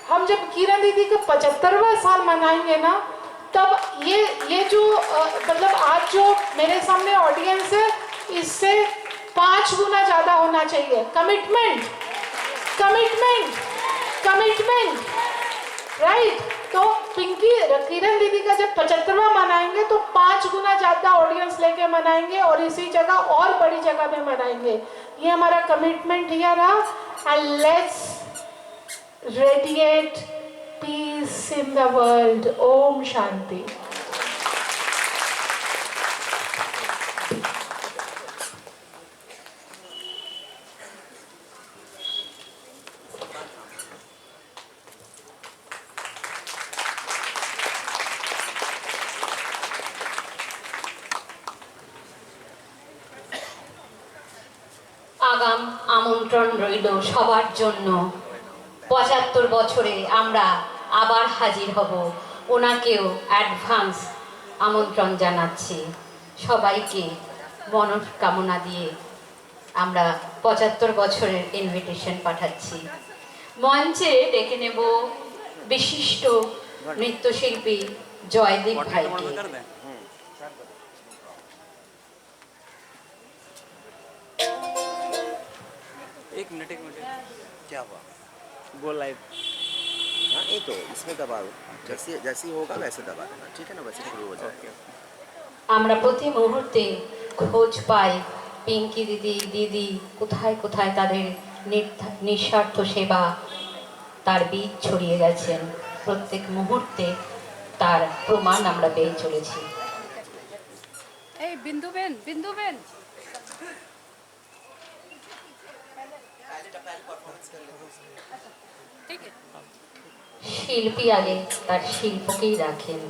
हम जब किरण दीदी का 75वां साल मनाएंगे ना, तब ये जो मतलब आज जो मेरे सामने ऑडियंस है, इससे 5 गुना ज़्यादा होना चाहिए। Commitment, right? तो पिंकी किरण दीदी का जब 75वां मनाएंगे तो 5 गुना ज़्यादा ऑडियंस लेके मनाएंगे, और इसी जगह और बड़ी जगह में मनाएंगे। ये हमारा कमिटमेंट ये रहा। And let's radiate peace in the world. Om Shanti. আগাম আমন্ত্রণ রইল সবার জন্য। 75 বছরে আমরা আবার হাজির হব, ওনাকেও অ্যাডভান্স আমন্ত্রণ জানাচ্ছি। সবাইকে মনস্কামনা দিয়ে আমরা 75 বছরের ইনভিটেশন পাঠাচ্ছি। মঞ্চে ডেকে নেব বিশিষ্ট নৃত্যশিল্পী জয়দীপ ভাইকে। एक मिनट क्या हुआ? वो लाइव। हाँ ये तो इसमें दबा दो, जैसे ही होगा वैसे दबा देना, ठीक है ना? वैसे शुरू हो जाएगा। আমরা প্রতি মুহূর্তে খোঁজ পাই পিঙ্কি দিদি কোথায় কোথায় তাদের নিঃস্বার্থ সেবা, তার বীজ ছড়িয়ে গেছেন। প্রত্যেক মুহূর্তে তার প্রমাণ আমরা পেয়ে চলেছি। এই বিন্দু বেন শিল্পী আগে তার শিল্পকেই রাখেন।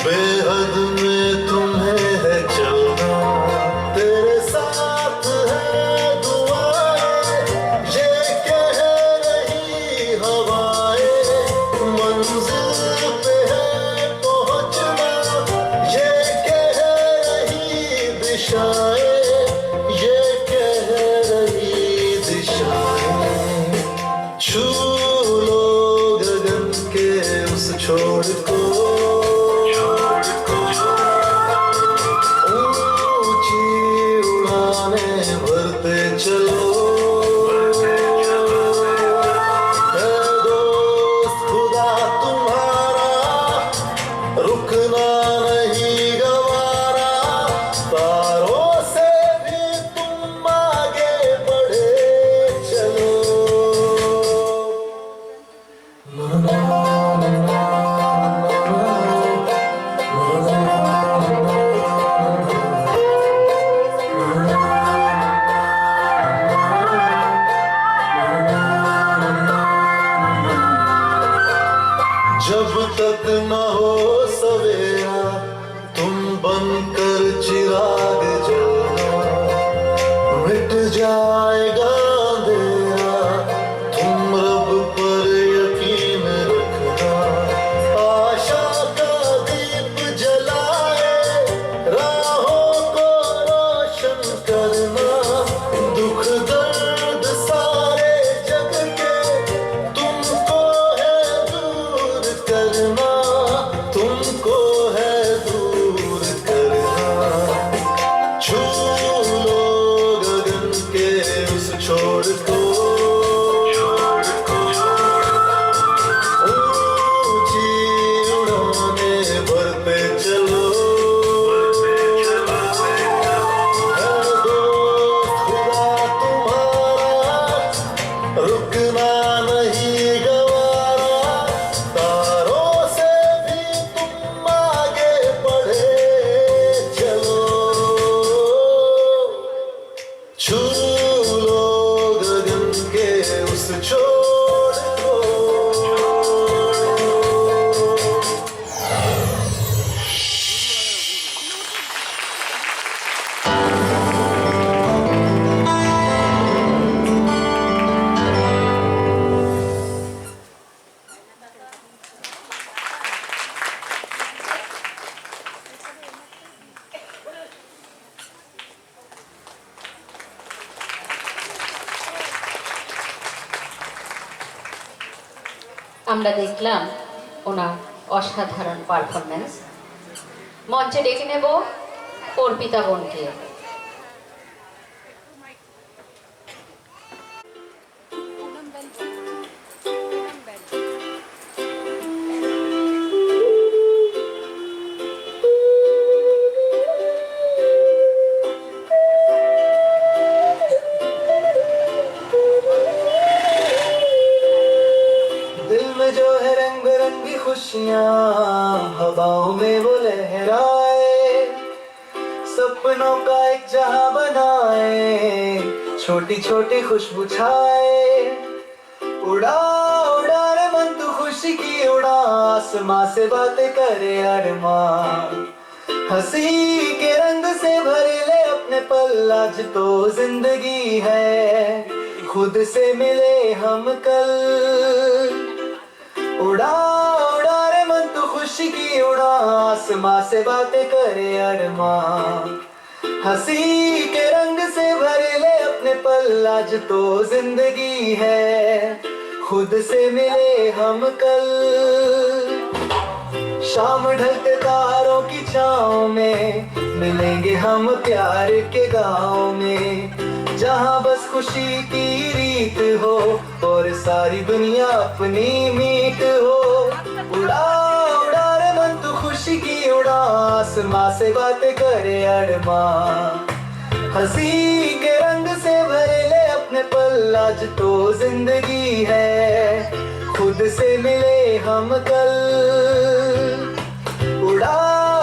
बेहद में तुम्हें है चलना, तेरे साथ है दुआएं, ये कह रही हवाएं, मंजिल पे है पहुंचना, ये कह रही दिशाएं, ये कह रही दिशाएं। छू लो गगन के उस छोर को, चलो है दोस्त खुदा तुम्हारा, रुकना नहीं गवारा, तारों से भी तुम आगे बढ़े चलो। जब तक न हो सवेरा तुम बनकर चिराग जलना, मिट जाएगा अंधेरा तुम रब पर यकीन रखना, आशा का दीप जलाए राहों को रोशन करना, दुख दर्द सारे जग के तुमको है दूर करना, तुमको है दूर करना। छू लो गगन के उस छोर को, ऊंची उड़ाने भरते चलो, है दोस्त खुदा तुम्हारा, रुकना नहीं गवारा, तारों से भी तुम आगे बढ़े चलो। छू लो गगन के उस छोर को। আমরা দেখলাম ওনার অসাধারণ পারফরমেন্স। মঞ্চে ডেকে নেব অর্পিতা বোনকে। दिल में जो है रंग बिरंगी खुशियाँ, हवाओं में वो लहराए, सपनों का एक जहां बनाए, छोटी छोटी खुशबू छाए, उड़ा उड़ा रे मन तू खुशी की उड़ा, आसमां से बातें करे अरमान, हंसी के रंग से भर ले अपने पल, आज तो जिंदगी है खुद से मिले हम कल, उड़ा उड़ा रे मन तू खुशी की उड़ा, आसमां से बातें करे अरमान, हंसी के रंग से भर ले अपने पल, आज तो जिंदगी है खुद से मिले हम कल। शाम ढलते तारों की छाँव में मिलेंगे हम प्यार के गाँव में, जहाँ बस खुशी की रीत हो और सारी दुनिया अपनी मीत हो, उड़ा उड़ा रे मन तू खुशी की उड़ा, आसमां से बातें करे अरमान, हंसी के रंग से भरे ले अपने पल, आज तो जिंदगी है खुद से मिले हम कल, उड़ा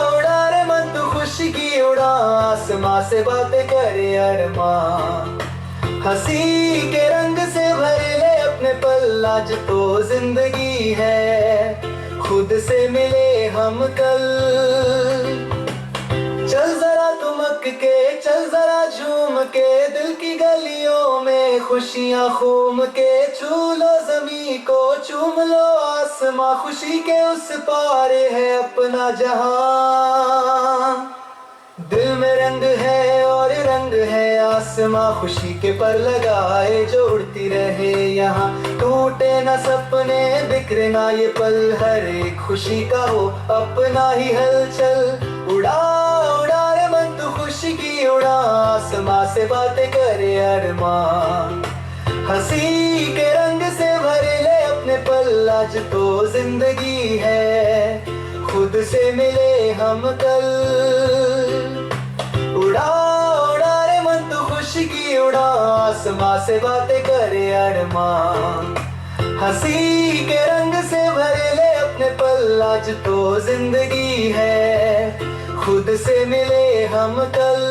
उड़ा रे मन तू खुशी की उड़ा, आसमां से बातें करे अरमान, हंसी के रंग से भरे ले अपने पल, आज तो जिंदगी है खुद से मिले हम कल। चल जरा तुमक के, चल जरा झूम के, दिल की गलियों में खुशियां घूम के। छू लो ज़मीं को, चूम लो आसमां, खुशी के उस पार है अपना जहां। दिल में रंग है और रंग है आसमां, खुशी के पर लगाए जो उड़ती रहे यहाँ। टूटे न सपने, बिखरे ना ये पल, हर एक खुशी का हो अपना ही हलचल। उड़ा उड़ा रे मन तू खुशी की उड़ा, आसमां से बातें करे अरमान। हंसी के रंग से भरे ले अपने पल, आज तो जिंदगी है खुद से मिले हम कल। उड़ा उड़ा रे मन तू खुशी की उड़ा, आसमां से बातें करे अरमान। हंसी के रंग से भरे ले अपने पल, आज तो जिंदगी है खुद से मिले हम कल।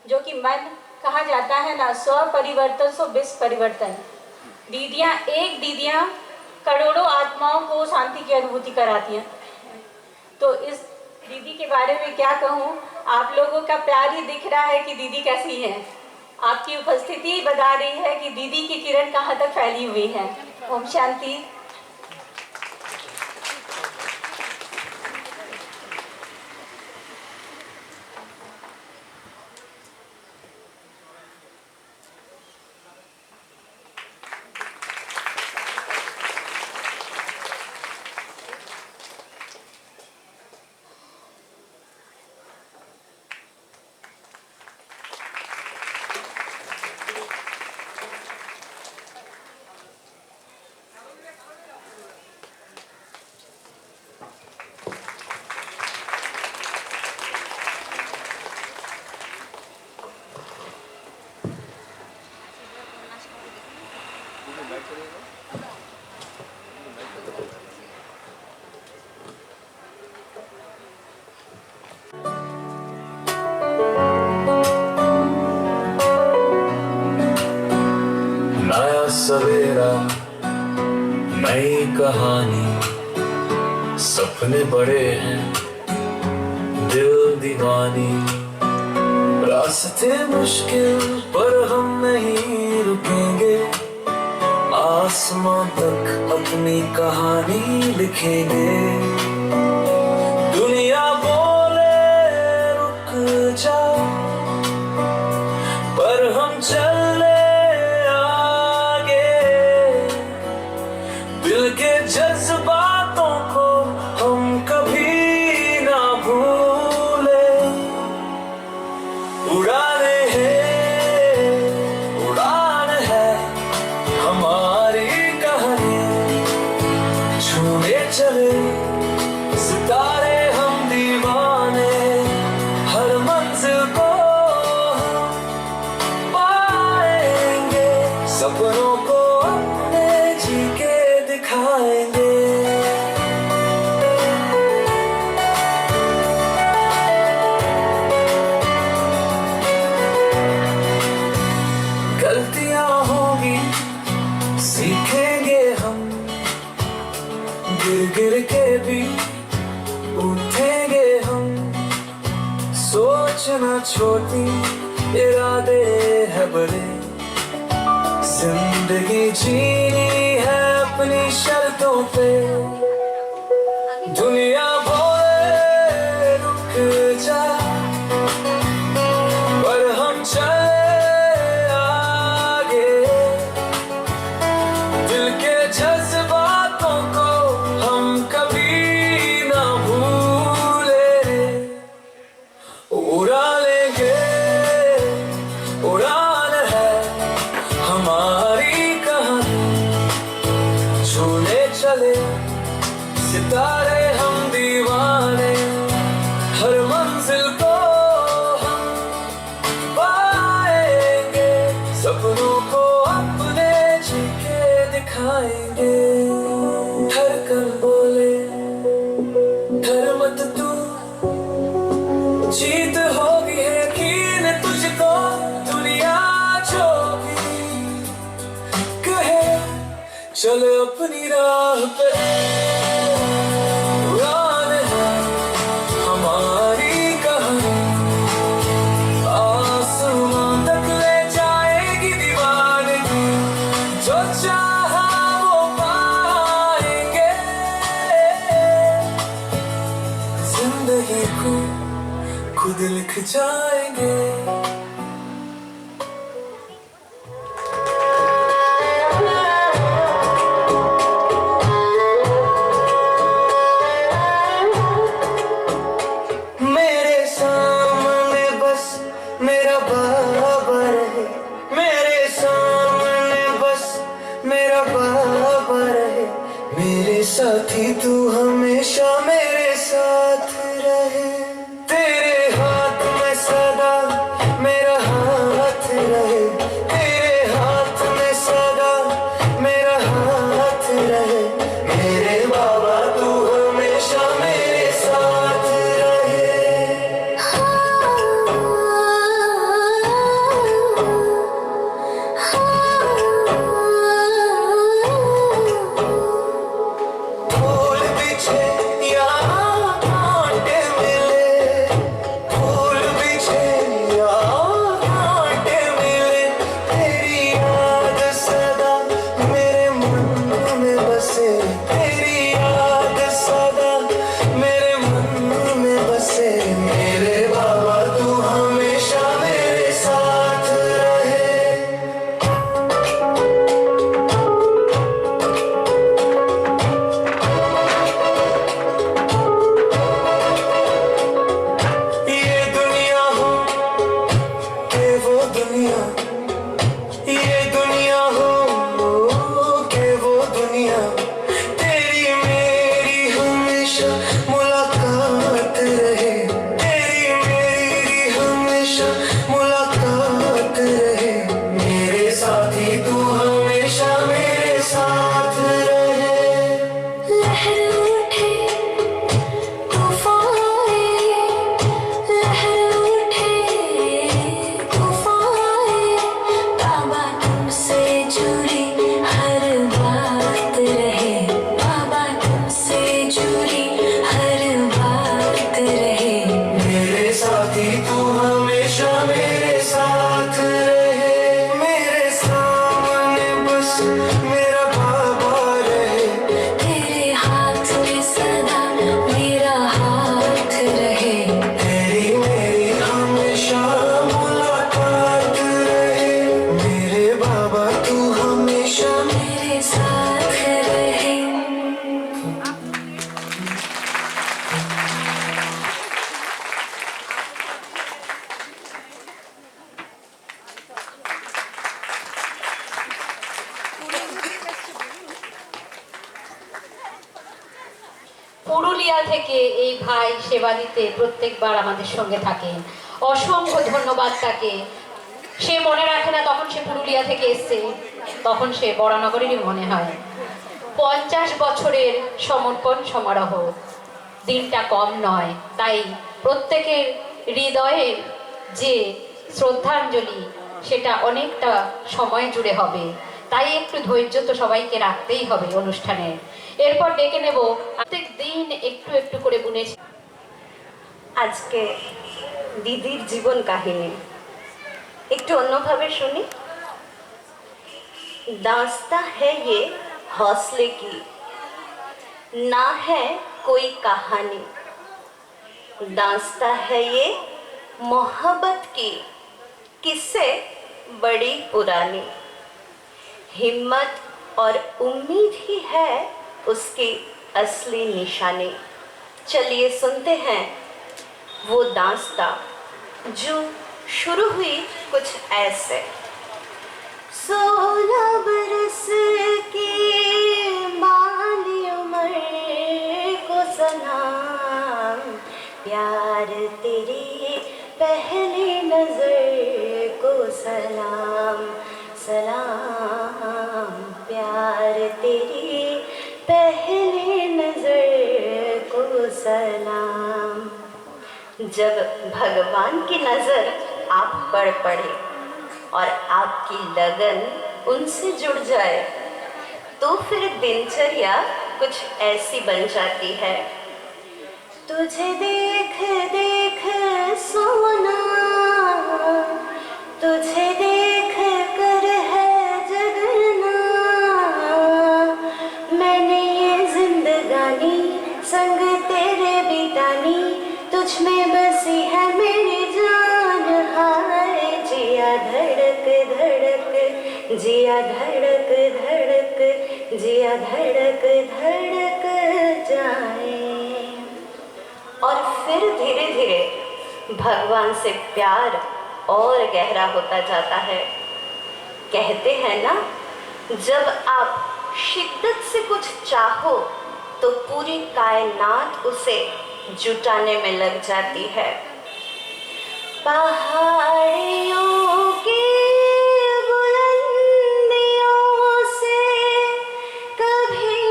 जो कि मन कहा जाता है ना, 100 परिवर्तन 120 परिवर्तन। दीदियाँ करोड़ों आत्माओं को शांति की अनुभूति कराती हैं। तो इस दीदी के बारे में क्या कहूँ, आप लोगों का प्यार ही दिख रहा है कि दीदी कैसी है। आपकी उपस्थिति बता रही है कि दीदी की किरण कहाँ तक फैली हुई है। ओम शांति। नया सवेरा, नई कहानी, सपने बड़े हैं दिल दीवानी। रास्ते मुश्किल पर हम नहीं रुकेंगे, आसमां तक अपनी कहानी लिखेंगे। दुनिया बोले रुक जा, पर हम चले आगे। दिल के जज्बातों को हम कभी ना भूले। उड़ाने हैं, उड़ान है हमारी कहानी। छूने चले सितारे हम दीवाने, हर मंजिल को हम पाएंगे। सपनों को अपने जी के दिखाएंगे। गलतियां होगी सीखेंगे हम, गिर गिर के भी उठेंगे हम। सोचना छोटी, इरादे है बड़े। जिंदगी जीनी है अपनी शर्तों पे। दुनिया बोले रुक जा, पर हम चले आगे। दिल के जज्बातों को हम कभी ना भूले। उड़ा लेंगे, उड़ान है हमारी कहानी। छूने चले सितारे हम दीवाने, हर मंजिल को हम पाएंगे। सपनों को अपने जी के दिखा बोले डर मत तू, जीत होगी है यकीन तुझको, दुनिया जो भी कहे चल अपनी राह पे, उड़ान है हमारी कहानी, आसमां तक ले जाएगी दीवानगी, जो चाहा वो पाएंगे, जिंदगी को खुद लिख जाएंगे। मेरे सामने बस मेरा बाबा रहे, मेरे सामने बस मेरा बाबा रहे, मेरे साथी तू हमेशा मेरे साथ रहे, तेरे हाथ में सदा मेरा हाथ रहे, तेरे हाथ में सदा मेरा हाथ रहे, मेरे बाबा तू हमेशा मेरे साथ रहे। फूल बिछे या कांटे मिले, फूल बिछे या कांटे मिले, तेरी याद सदा मेरे मन में बसे, तेरी याद सदा मेरे मन में बसे, मेरे बाबा तू हमेशा मेरे साथ रहे। ये दुनिया हो के वो दुनिया, ये दुनिया हो के वो दुनिया, तेरी मेरी हमेशा मुलाकात रहे, तेरी मेरी हमेशा मुलाकात रहे, मेरे साथी तू हमेशा मेरे साथ रहे। लहर उठे तूफान आए, लहर उठे तूफान आए, बाबा तुमसे जुड़ी हर बात रहे, बाबा तुमसे जुड़ी हर बात रहे, मेरे साथी तू हमेशा मेरे साथ रहे, मेरे सामने बस मेरा बाबा रहे, तेरे हाथ में सदा मेरा हाथ रहे, तेरी मेरी हमेशा मुलाकात रहे, मेरे बाबा तू हमेशा मेरे साथ रहे। পুরুলিয়া থেকে এই ভাই সেবা দিতে প্রত্যেকবার আমাদের সঙ্গে থাকেন, অসংখ্য ধন্যবাদ তাকে। সে মনে রাখে না তখন সে পুরুলিয়া থেকে এসছে, তখন সে বরানগরেরই মনে হয়। 50 বছরের সমর্পণ সমারোহ, দিনটা কম নয়, তাই প্রত্যেকের হৃদয়ের যে শ্রদ্ধাঞ্জলি সেটা অনেকটা সময় জুড়ে হবে, তাই একটু ধৈর্য তো সবাইকে রাখতেই হবে অনুষ্ঠানে। এরপর ডেকে নেব, প্রত্যেক দিন একটু একটু করে বুনেছি। আজকে দিদির জীবন কাহিনী একটু অন্যভাবে শুনি। दास्तां है ये हौसले की, ना है कोई कहानी, दास्तां है ये मोहब्बत की, किससे बड़ी पुरानी, हिम्मत और उम्मीद ही है उसकी असली निशानी। चलिए सुनते हैं वो दास्तां जो शुरू हुई कुछ ऐसे। 16 बरस की बाली उम्र को सलाम, प्यार तेरी पहली नजर को सलाम, सलाम प्यार तेरी पहली नजर सलाम। जब भगवान की नज़र आप पर पड़े और आपकी लगन उनसे जुड़ जाए तो फिर दिनचर्या कुछ ऐसी बन जाती है। तुझे देख देख सोना, तुझे देख कर है जगना, मैंने ये जिंदगानी संग तेरे बितानी, तुझ में बसी है मेरी जान। हाय जिया धड़क धड़क, जिया धड़क धड़क, जिया धड़क धड़क जाए। और फिर धीरे धीरे भगवान से प्यार और गहरा होता जाता है। कहते हैं ना, जब आप शिद्दत से कुछ चाहो तो पूरी कायनात उसे जुटाने में लग जाती है। पहाड़ियों की बुलंदियों से कभी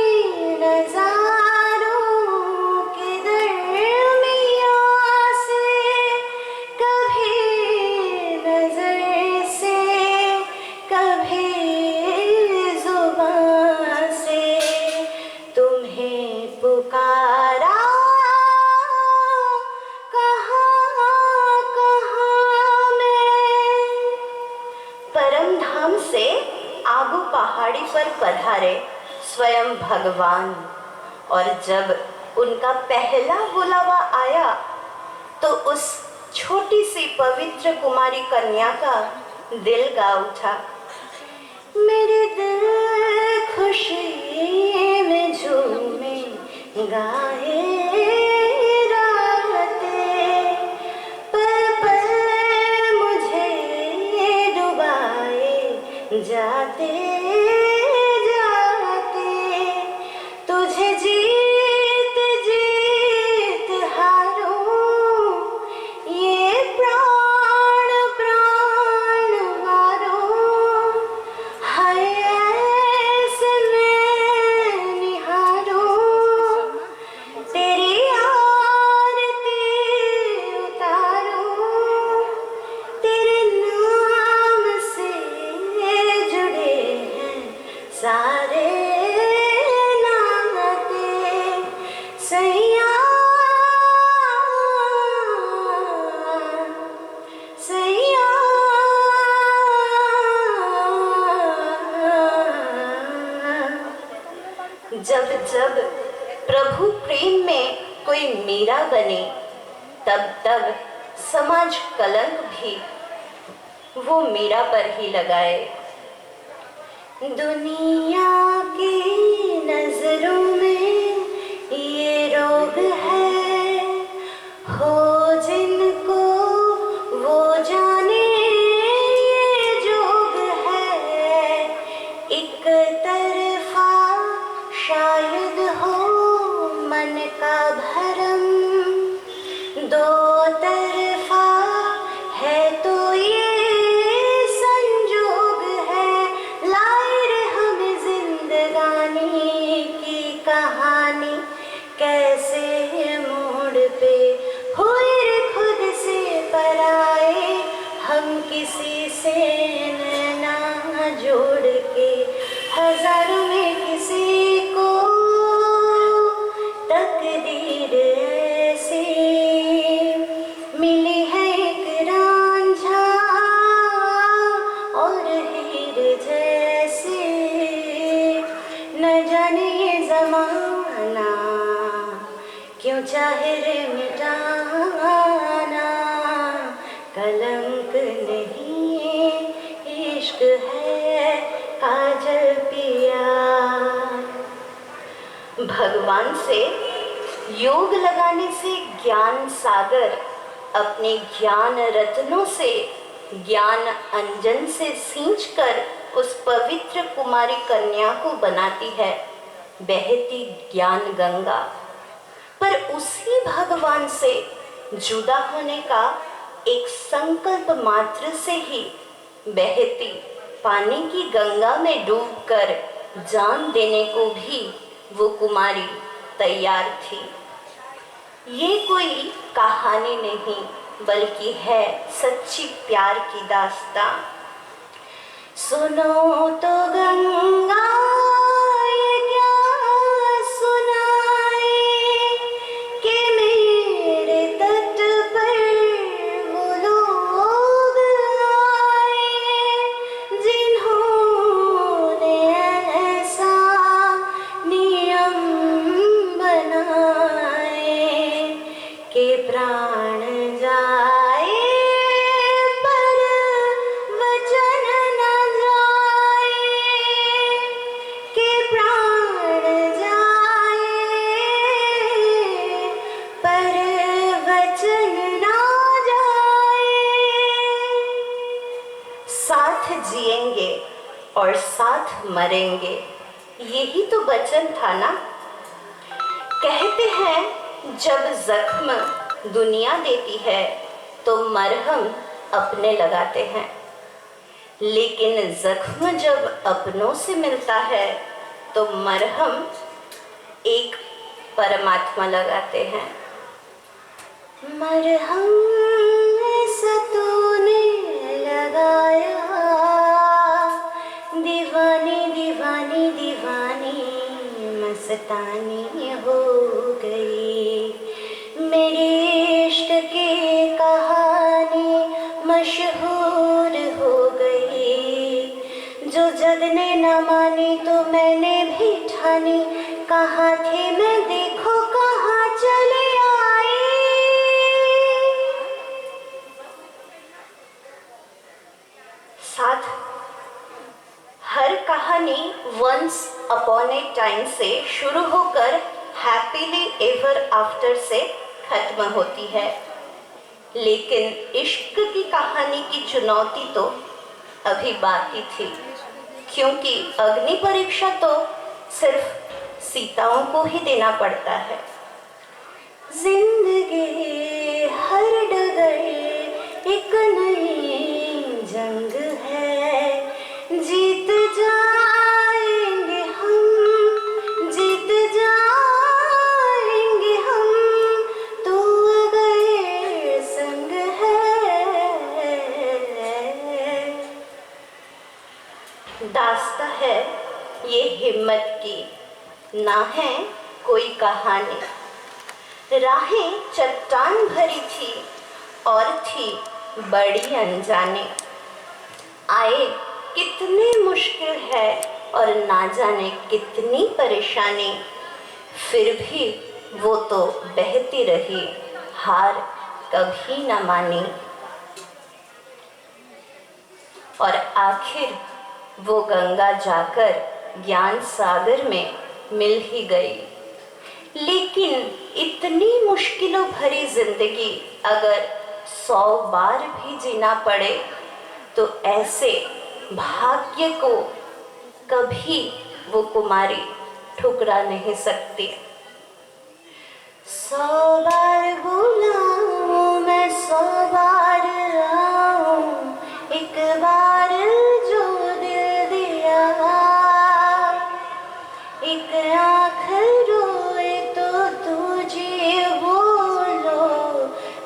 नजारों के दरमियां से, कभी नजर से, कभी जुबान से तुम्हें पुकारा, परमधाम से आबू पहाड़ी पर पधारे स्वयं भगवान। और जब उनका पहला बुलावा आया तो उस छोटी सी पवित्र कुमारी कन्या का दिल गा उठा। मेरे दिल खुशी में झूमे गाए रातें, पल पल मुझे डुबाए जाते जाते, तुझे जीत जीत हारूं, ये प्राण प्राण वारूं, हाय ऐसे मैं निहारूं, तेरी आरती उतारूं, तेरे नाम से जुड़े हैं सारे नाते। सैया सैया जब जब प्रभु प्रेम में कोई मीरा बने तब तब समाज कलंक भी वो मीरा पर ही लगाए। दुनिया की नजरों में ये रोग है, हो जिनको वो जाने ये जोग है। एक तरफा शायद हो मन का भरम, दो तरफा है तो ये संजोग है। लाए रे हम जिंदगानी की कहानी, कैसे मोड़ पे हुए रे खुद से पराए। हम किसी से नैना जोड़ के हजारों में किसी को तकदीर ऐसी मिली है। एक रांझा और हीर जैसी, न जाने ये जमाना क्यों चाहे रे मिटाना। कलंक नहीं इश्क है काजल पिया। भगवान से योग लगाने से ज्ञान सागर अपने ज्ञान रत्नों से, ज्ञान अंजन से सींचकर उस पवित्र कुमारी कन्या को बनाती है बहती ज्ञान गंगा। पर उसी भगवान से जुदा होने का एक संकल्प मात्र से ही बहती पानी की गंगा में डूबकर जान देने को भी वो कुमारी तैयार थी। ये कोई कहानी नहीं बल्कि है सच्ची प्यार की दास्तां। सुनो तो गंगा ये क्या सुनाए कि मेरे तट पर वो लोग आए जिन्होंने ऐसा नियम बनाए कि प्राण जाए पर वचन न जाए, कि प्राण जाए पर वचन न जाए। साथ जिएंगे और साथ मरेंगे, यही तो वचन था ना। कहते हैं जब जख्म दुनिया देती है तो मरहम अपने लगाते हैं, लेकिन जख्म जब अपनों से मिलता है तो मरहम एक परमात्मा लगाते हैं। मरहम ऐसा तूने लगाया, दीवानी दीवानी दीवानी मस्तानी हो गई। मेरी इश्क की कहानी मशहूर हो गई। जो जग ने न मानी तो मैंने भी ठानी, कहाँ थे मैं देखो कहाँ चले आए। साथ हर कहानी वंस अपॉन ए टाइम से शुरू होकर हैप्पीली एवर आफ्टर से खत्म होती है, लेकिन इश्क की कहानी की चुनौती तो अभी बाकी थी, क्योंकि अग्नि परीक्षा तो सिर्फ सीताओं को ही देना पड़ता है। जिंदगी हर डगर एक नई जंग है, जीत जाएंगे हम, जीत जाएंगे हम, तू अगर संग है। दास्ता है ये हिम्मत की, ना है कोई कहानी। राहें चट्टान भरी थी और थी बड़ी अनजाने। आए कितने मुश्किल है और ना जाने कितनी परेशानी, फिर भी वो तो बहती रही, हार कभी न मानी। और आखिर वो गंगा जाकर ज्ञान सागर में मिल ही गई। लेकिन इतनी मुश्किलों भरी जिंदगी अगर 100 बार भी जीना पड़े तो ऐसे भाग्य को कभी वो कुमारी ठुकरा नहीं सकती। 100 बार बुलाऊं मैं 100 बार आऊं, एक बार जो दिल दिया, एक आँख रोए तो तुझे बोलो,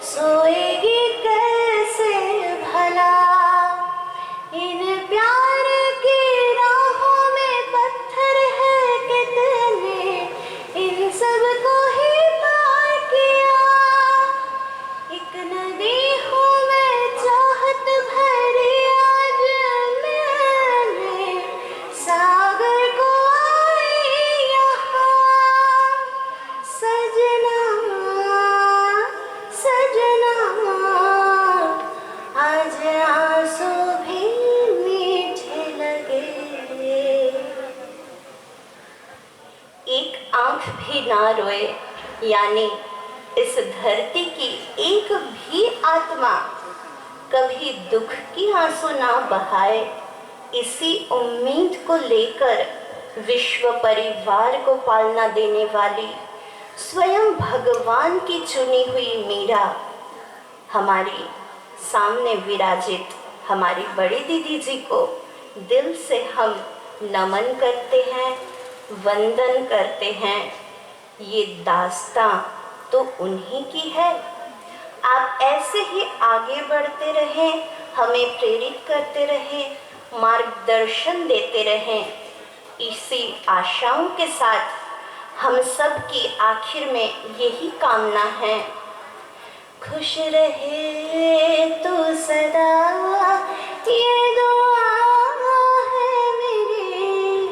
सोएगी कैसे भला। इन प्यार की राहों में पत्थर है कितने, इन सब को ही पार किया। एक नदी हूँ मैं चाहत भरी, आज मैंने सागर को आई यहाँ। सजना सजना आज आंसू भी मीठे लगे। एक आंख भी ना रोए, यानी इस धरती की एक भी आत्मा कभी दुख की आंसू ना बहाए। इसी उम्मीद को लेकर विश्व परिवार को पालना देने वाली स्वयं भगवान की चुनी हुई मीरा हमारी सामने विराजित हमारी बड़ी दीदी जी को दिल से हम नमन करते हैं, वंदन करते हैं। ये दास्तां तो उन्हीं की है। आप ऐसे ही आगे बढ़ते रहें, हमें प्रेरित करते रहें, मार्गदर्शन देते रहें। इसी आशाओं के साथ हम सब की आखिर में यही कामना है, खुश रहे तू सदा, ये दुआ है मेरी,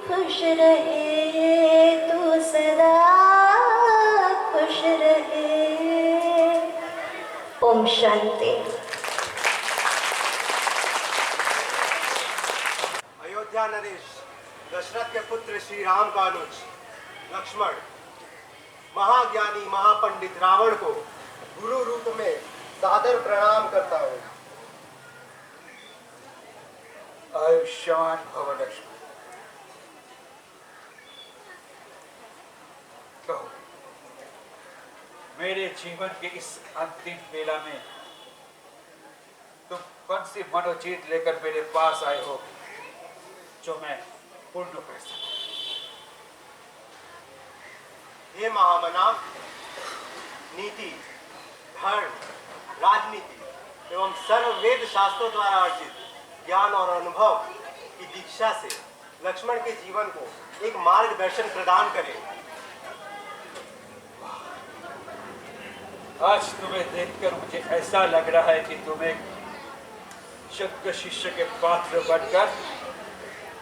खुश रहे तू सदा, खुश रहे। ओम शांति। अयोध्या नरेश दशरथ के पुत्र श्री राम का अनुज लक्ष्मण महाज्ञानी महापंडित रावण को गुरु रूप में सादर प्रणाम करता हूँ। आयुष्मान भव लक्ष्मण। कहो, मेरे जीवन के इस अंतिम बेला में तुम कौन सी मनोजीत लेकर मेरे पास आए हो जो मैं पूर्ण कर सकूं? हे महामना, नीति, धर्म, राजनीति एवं सर्व वेद शास्त्रों द्वारा अर्जित ज्ञान और अनुभव की दीक्षा से लक्ष्मण के जीवन को एक मार्गदर्शन प्रदान करें। आज तुम्हें देखकर मुझे ऐसा लग रहा है कि तुम एक शुद्ध शिष्य के पात्र बनकर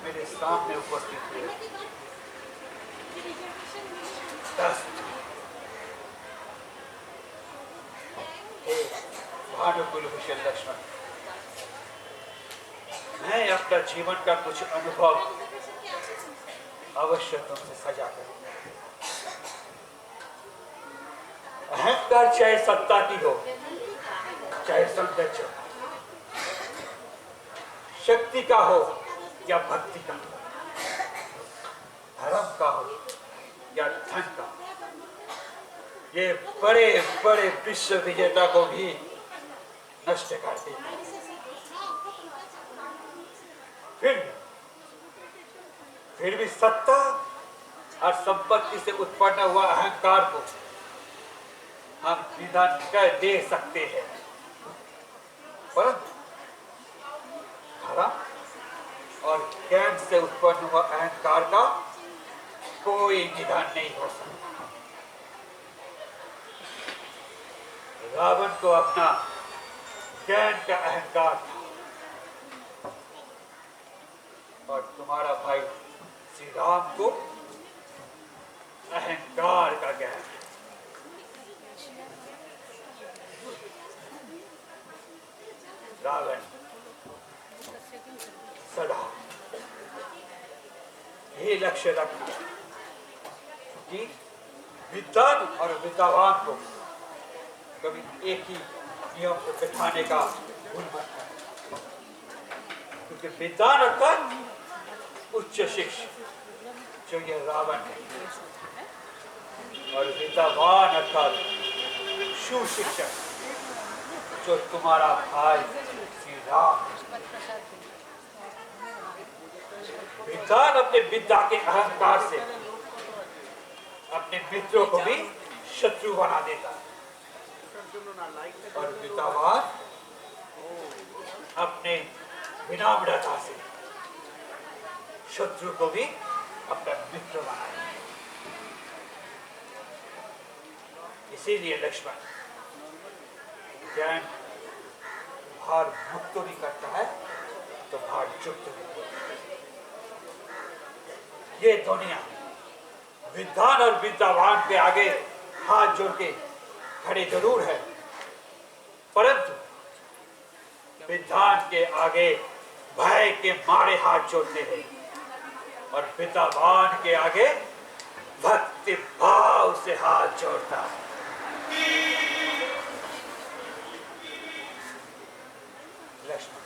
मेरे सामने उपस्थित हुए। भानुकुलभूषण लक्ष्मण, मैं अपना जीवन का कुछ अनुभव अवश्य तुमसे साझा करूंगा। अहंकार चाहे सत्ता की हो, चाहे सौंदर्य, शक्ति का हो या भक्ति का, धर्म का हो या धन का, ये बड़े बड़े विश्व विजेता को भी नष्ट कर देता है। फिर भी सत्ता और संपत्ति से उत्पन्न हुआ अहंकार को हम निधन कर दे सकते हैं, परंतु धर्म और ज्ञान से उत्पन्न हुआ अहंकार का कोई निधन नहीं हो सकता। रावण को अपना ज्ञान का अहंकार था और तुम्हारा भाई श्री राम को अहंकार का ज्ञान। रावण सदा ये लक्ष्य रखना कि विद्वान और विद्वान को कभी एक ही नियम को बिठाने का भूल मत करना, क्योंकि विद्वान अर्थात उच्च शिक्षा जो ये रावण है, और विद्वान अर्थात सुशिक्षा जो तुम्हारा भाई श्री राम। विद्वान अपने विद्या के अहंकार से अपने मित्रों को भी शत्रु बना देता है, और विद्वान अपने विनम्रता से शत्रु को भी अपना मित्र बनाए। इसीलिए लक्ष्मण, ज्ञान भार मुक्त भी करता है तो भार युक्त भी। ये दुनिया विद्वान और विद्वान के आगे हाथ जोड़ के खड़े जरूर है, परंतु विद्वान के आगे भय के मारे हाथ जोड़ते हैं और विद्वान के आगे भक्ति भाव से हाथ जोड़ता है। लक्ष्मण,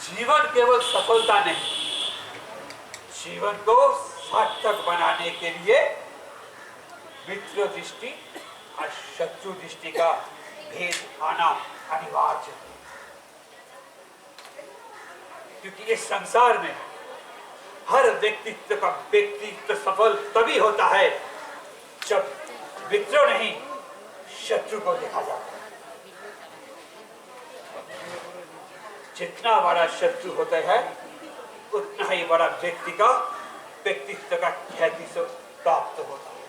जीवन केवल सफलता नहीं, जीवन को सार्थक बनाने के लिए मित्र दृष्टि और शत्रु दृष्टि का भेद आना अनिवार्य है, क्योंकि इस संसार में हर व्यक्तित्व का व्यक्तित्व सफल तभी होता है जब मित्रों नहीं शत्रु को देखा जाता है। जितना बड़ा शत्रु होता है उतना ही बड़ा व्यक्ति का व्यक्तित्व का ख्याति से प्राप्त होता है।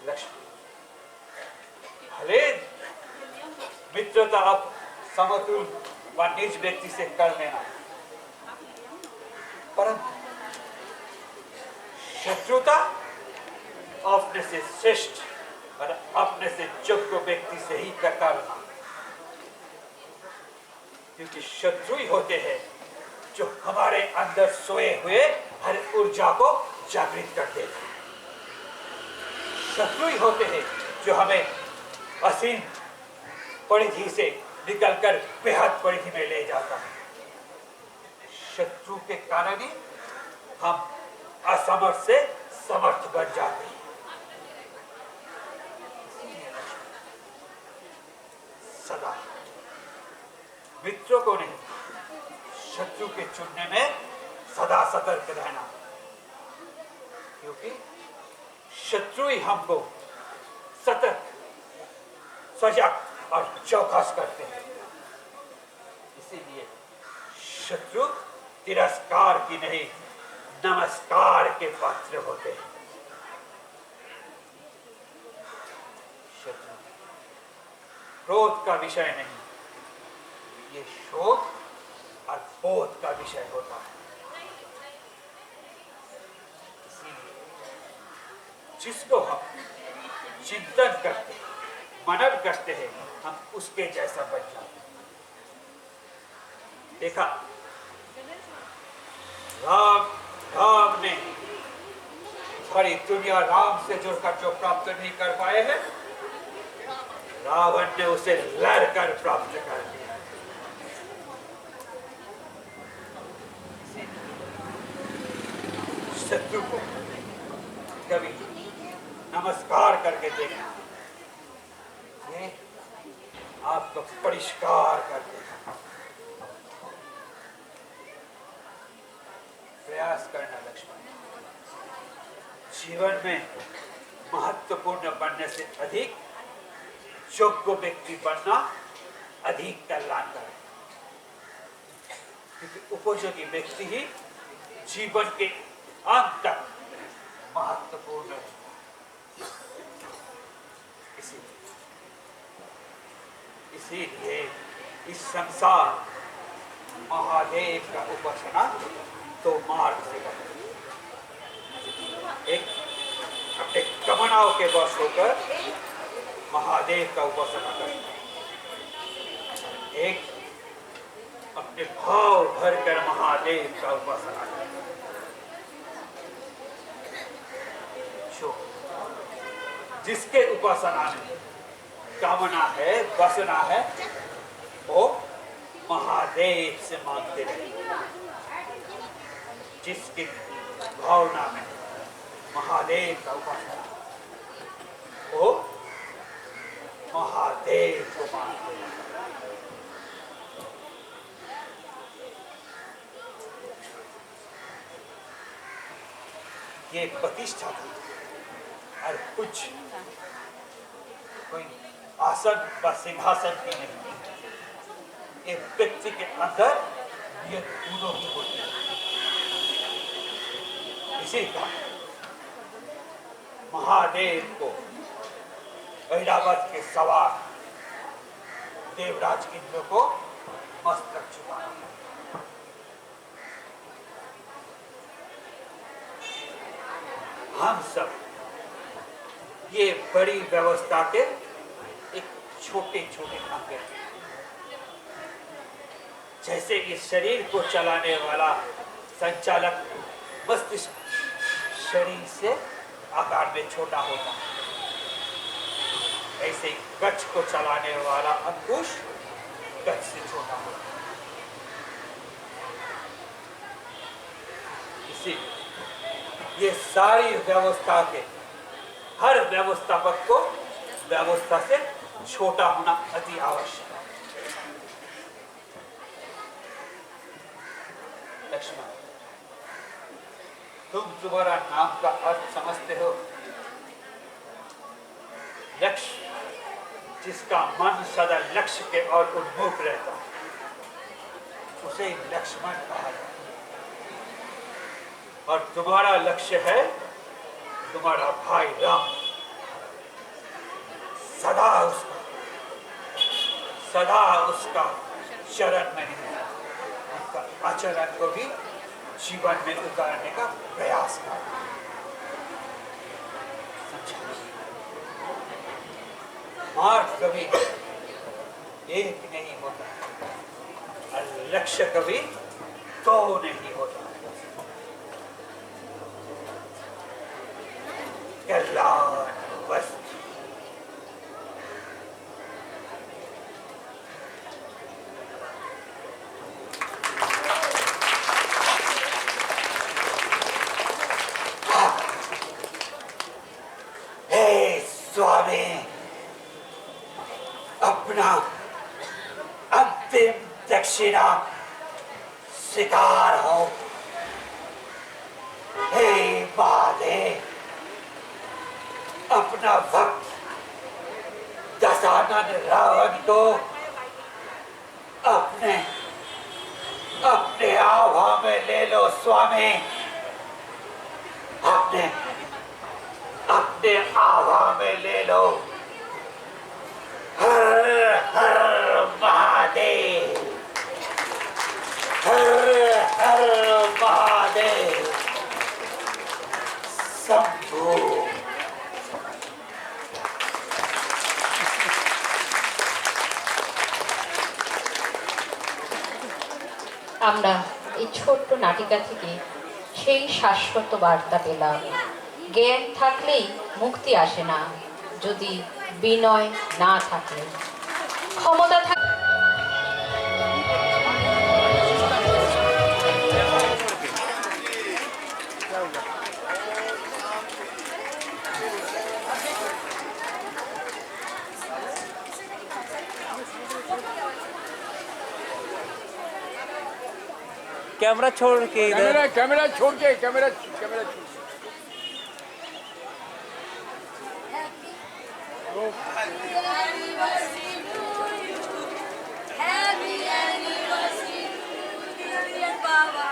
लक्ष्मी भले मित्रता आप समतुल व निज व्यक्ति से कर लेना, परंतु शत्रुता अपने से श्रेष्ठ और अपने से योग्य व्यक्ति से ही करता रहना, क्योंकि शत्रु ही होते हैं जो हमारे अंदर सोए हुए हर ऊर्जा को जागृत कर देते हैं। शत्रु ही होते हैं जो हमें असीम परिधि से निकलकर बेहद परिधि में ले जाता है। शत्रु के कारण ही हम असमर्थ से समर्थ बन जाते हैं। सदा मित्रों को नहीं शत्रु के चुनने में सदा सतर्क रहना, क्योंकि शत्रु ही हमको सतर्क, सजग और चौकस करते हैं। इसीलिए शत्रु तिरस्कार की नहीं नमस्कार के पात्र होते हैं। शत्रु क्रोध का विषय नहीं, ये शोक और बोध का विषय होता है। इसीलिए जिसको हम चिंतन करते हैं, मनन करते हैं, हम उसके जैसा बन जाते हैं। देखा राम ने सारी दुनिया राम से जुड़कर जो प्राप्त नहीं कर पाए हैं, रावण ने उसे लड़कर प्राप्त कर दिया। शत्रु को कभी नमस्कार करके देखना, ये आपको परिष्कार कर देगा। प्रयास करना लक्ष्मण, जीवन में महत्वपूर्ण बनने से अधिक योग्य व्यक्ति बनना अधिक कल्याणकारी, क्योंकि उपयोगी व्यक्ति ही जीवन के अंत तक महत्वपूर्ण है। इसीलिए इस संसार महादेव का उपासना तो मार्ग से करते, एक अपने कामनाओं के वश होकर महादेव का उपासना करते, एक अपने भाव भरकर महादेव का उपासना करते। जो जिसके उपासना में कामना है, वासना है, वो महादेव से मांगते रहे। जिसकी भावना में महादेव का उपासना, वो महादेव को मानते हैं। ये प्रतिष्ठा थी और कुछ कोई आसन व सिंहासन की नहीं, एक व्यक्ति के अंदर ये दोनों की होती है। इसी का महादेव को ऐरावत के सवार देवराज इंद्र को मस्तक झुकाना। हम सब ये बड़ी व्यवस्था के एक छोटे छोटे अंग हैं। जैसे इस शरीर को चलाने वाला संचालक मस्तिष्क शरीर से आकार में छोटा होता है, ऐसे गच्छ को चलाने वाला अंकुश गच्छ से छोटा होता है। इसी ये सारी व्यवस्था के हर व्यवस्थापक को व्यवस्था से छोटा होना अति आवश्यक है। लक्ष्मण, तुम तुम्हारा नाम का अर्थ समझते हो? जिसका मन सदा लक्ष्य के और उन्मुख रहता है उसे लक्ष्मण कहा जाता है। और तुम्हारा लक्ष्य है तुम्हारा भाई राम। सदा उसका शरण में है, उसका आचरण को भी जीवन में उतारने का प्रयास कर। मार्ग कभी एक नहीं होता, लक्ष्य कभी दो नहीं होता। कल्याण वस्तु स्वामी अपना अंतिम दक्षिणा स्वीकार हो। हे महादेव अपना भक्त दशानन रावण को अपने आभा में ले लो स्वामी। अपने आभा में ले लो। हर हर महादेव, हर हर महादेव। शंभू। আমরা এই ছোট্ট নাটিকা থেকে সেই শাশ্বত বার্তা পেলাম, জ্ঞান থাকলেই মুক্তি আসে না, যদি বিনয় না থাকে, ক্ষমতা থাকে। कैमरा छोड़ के इधर कैमरा छोड़ के कैमरा बाबा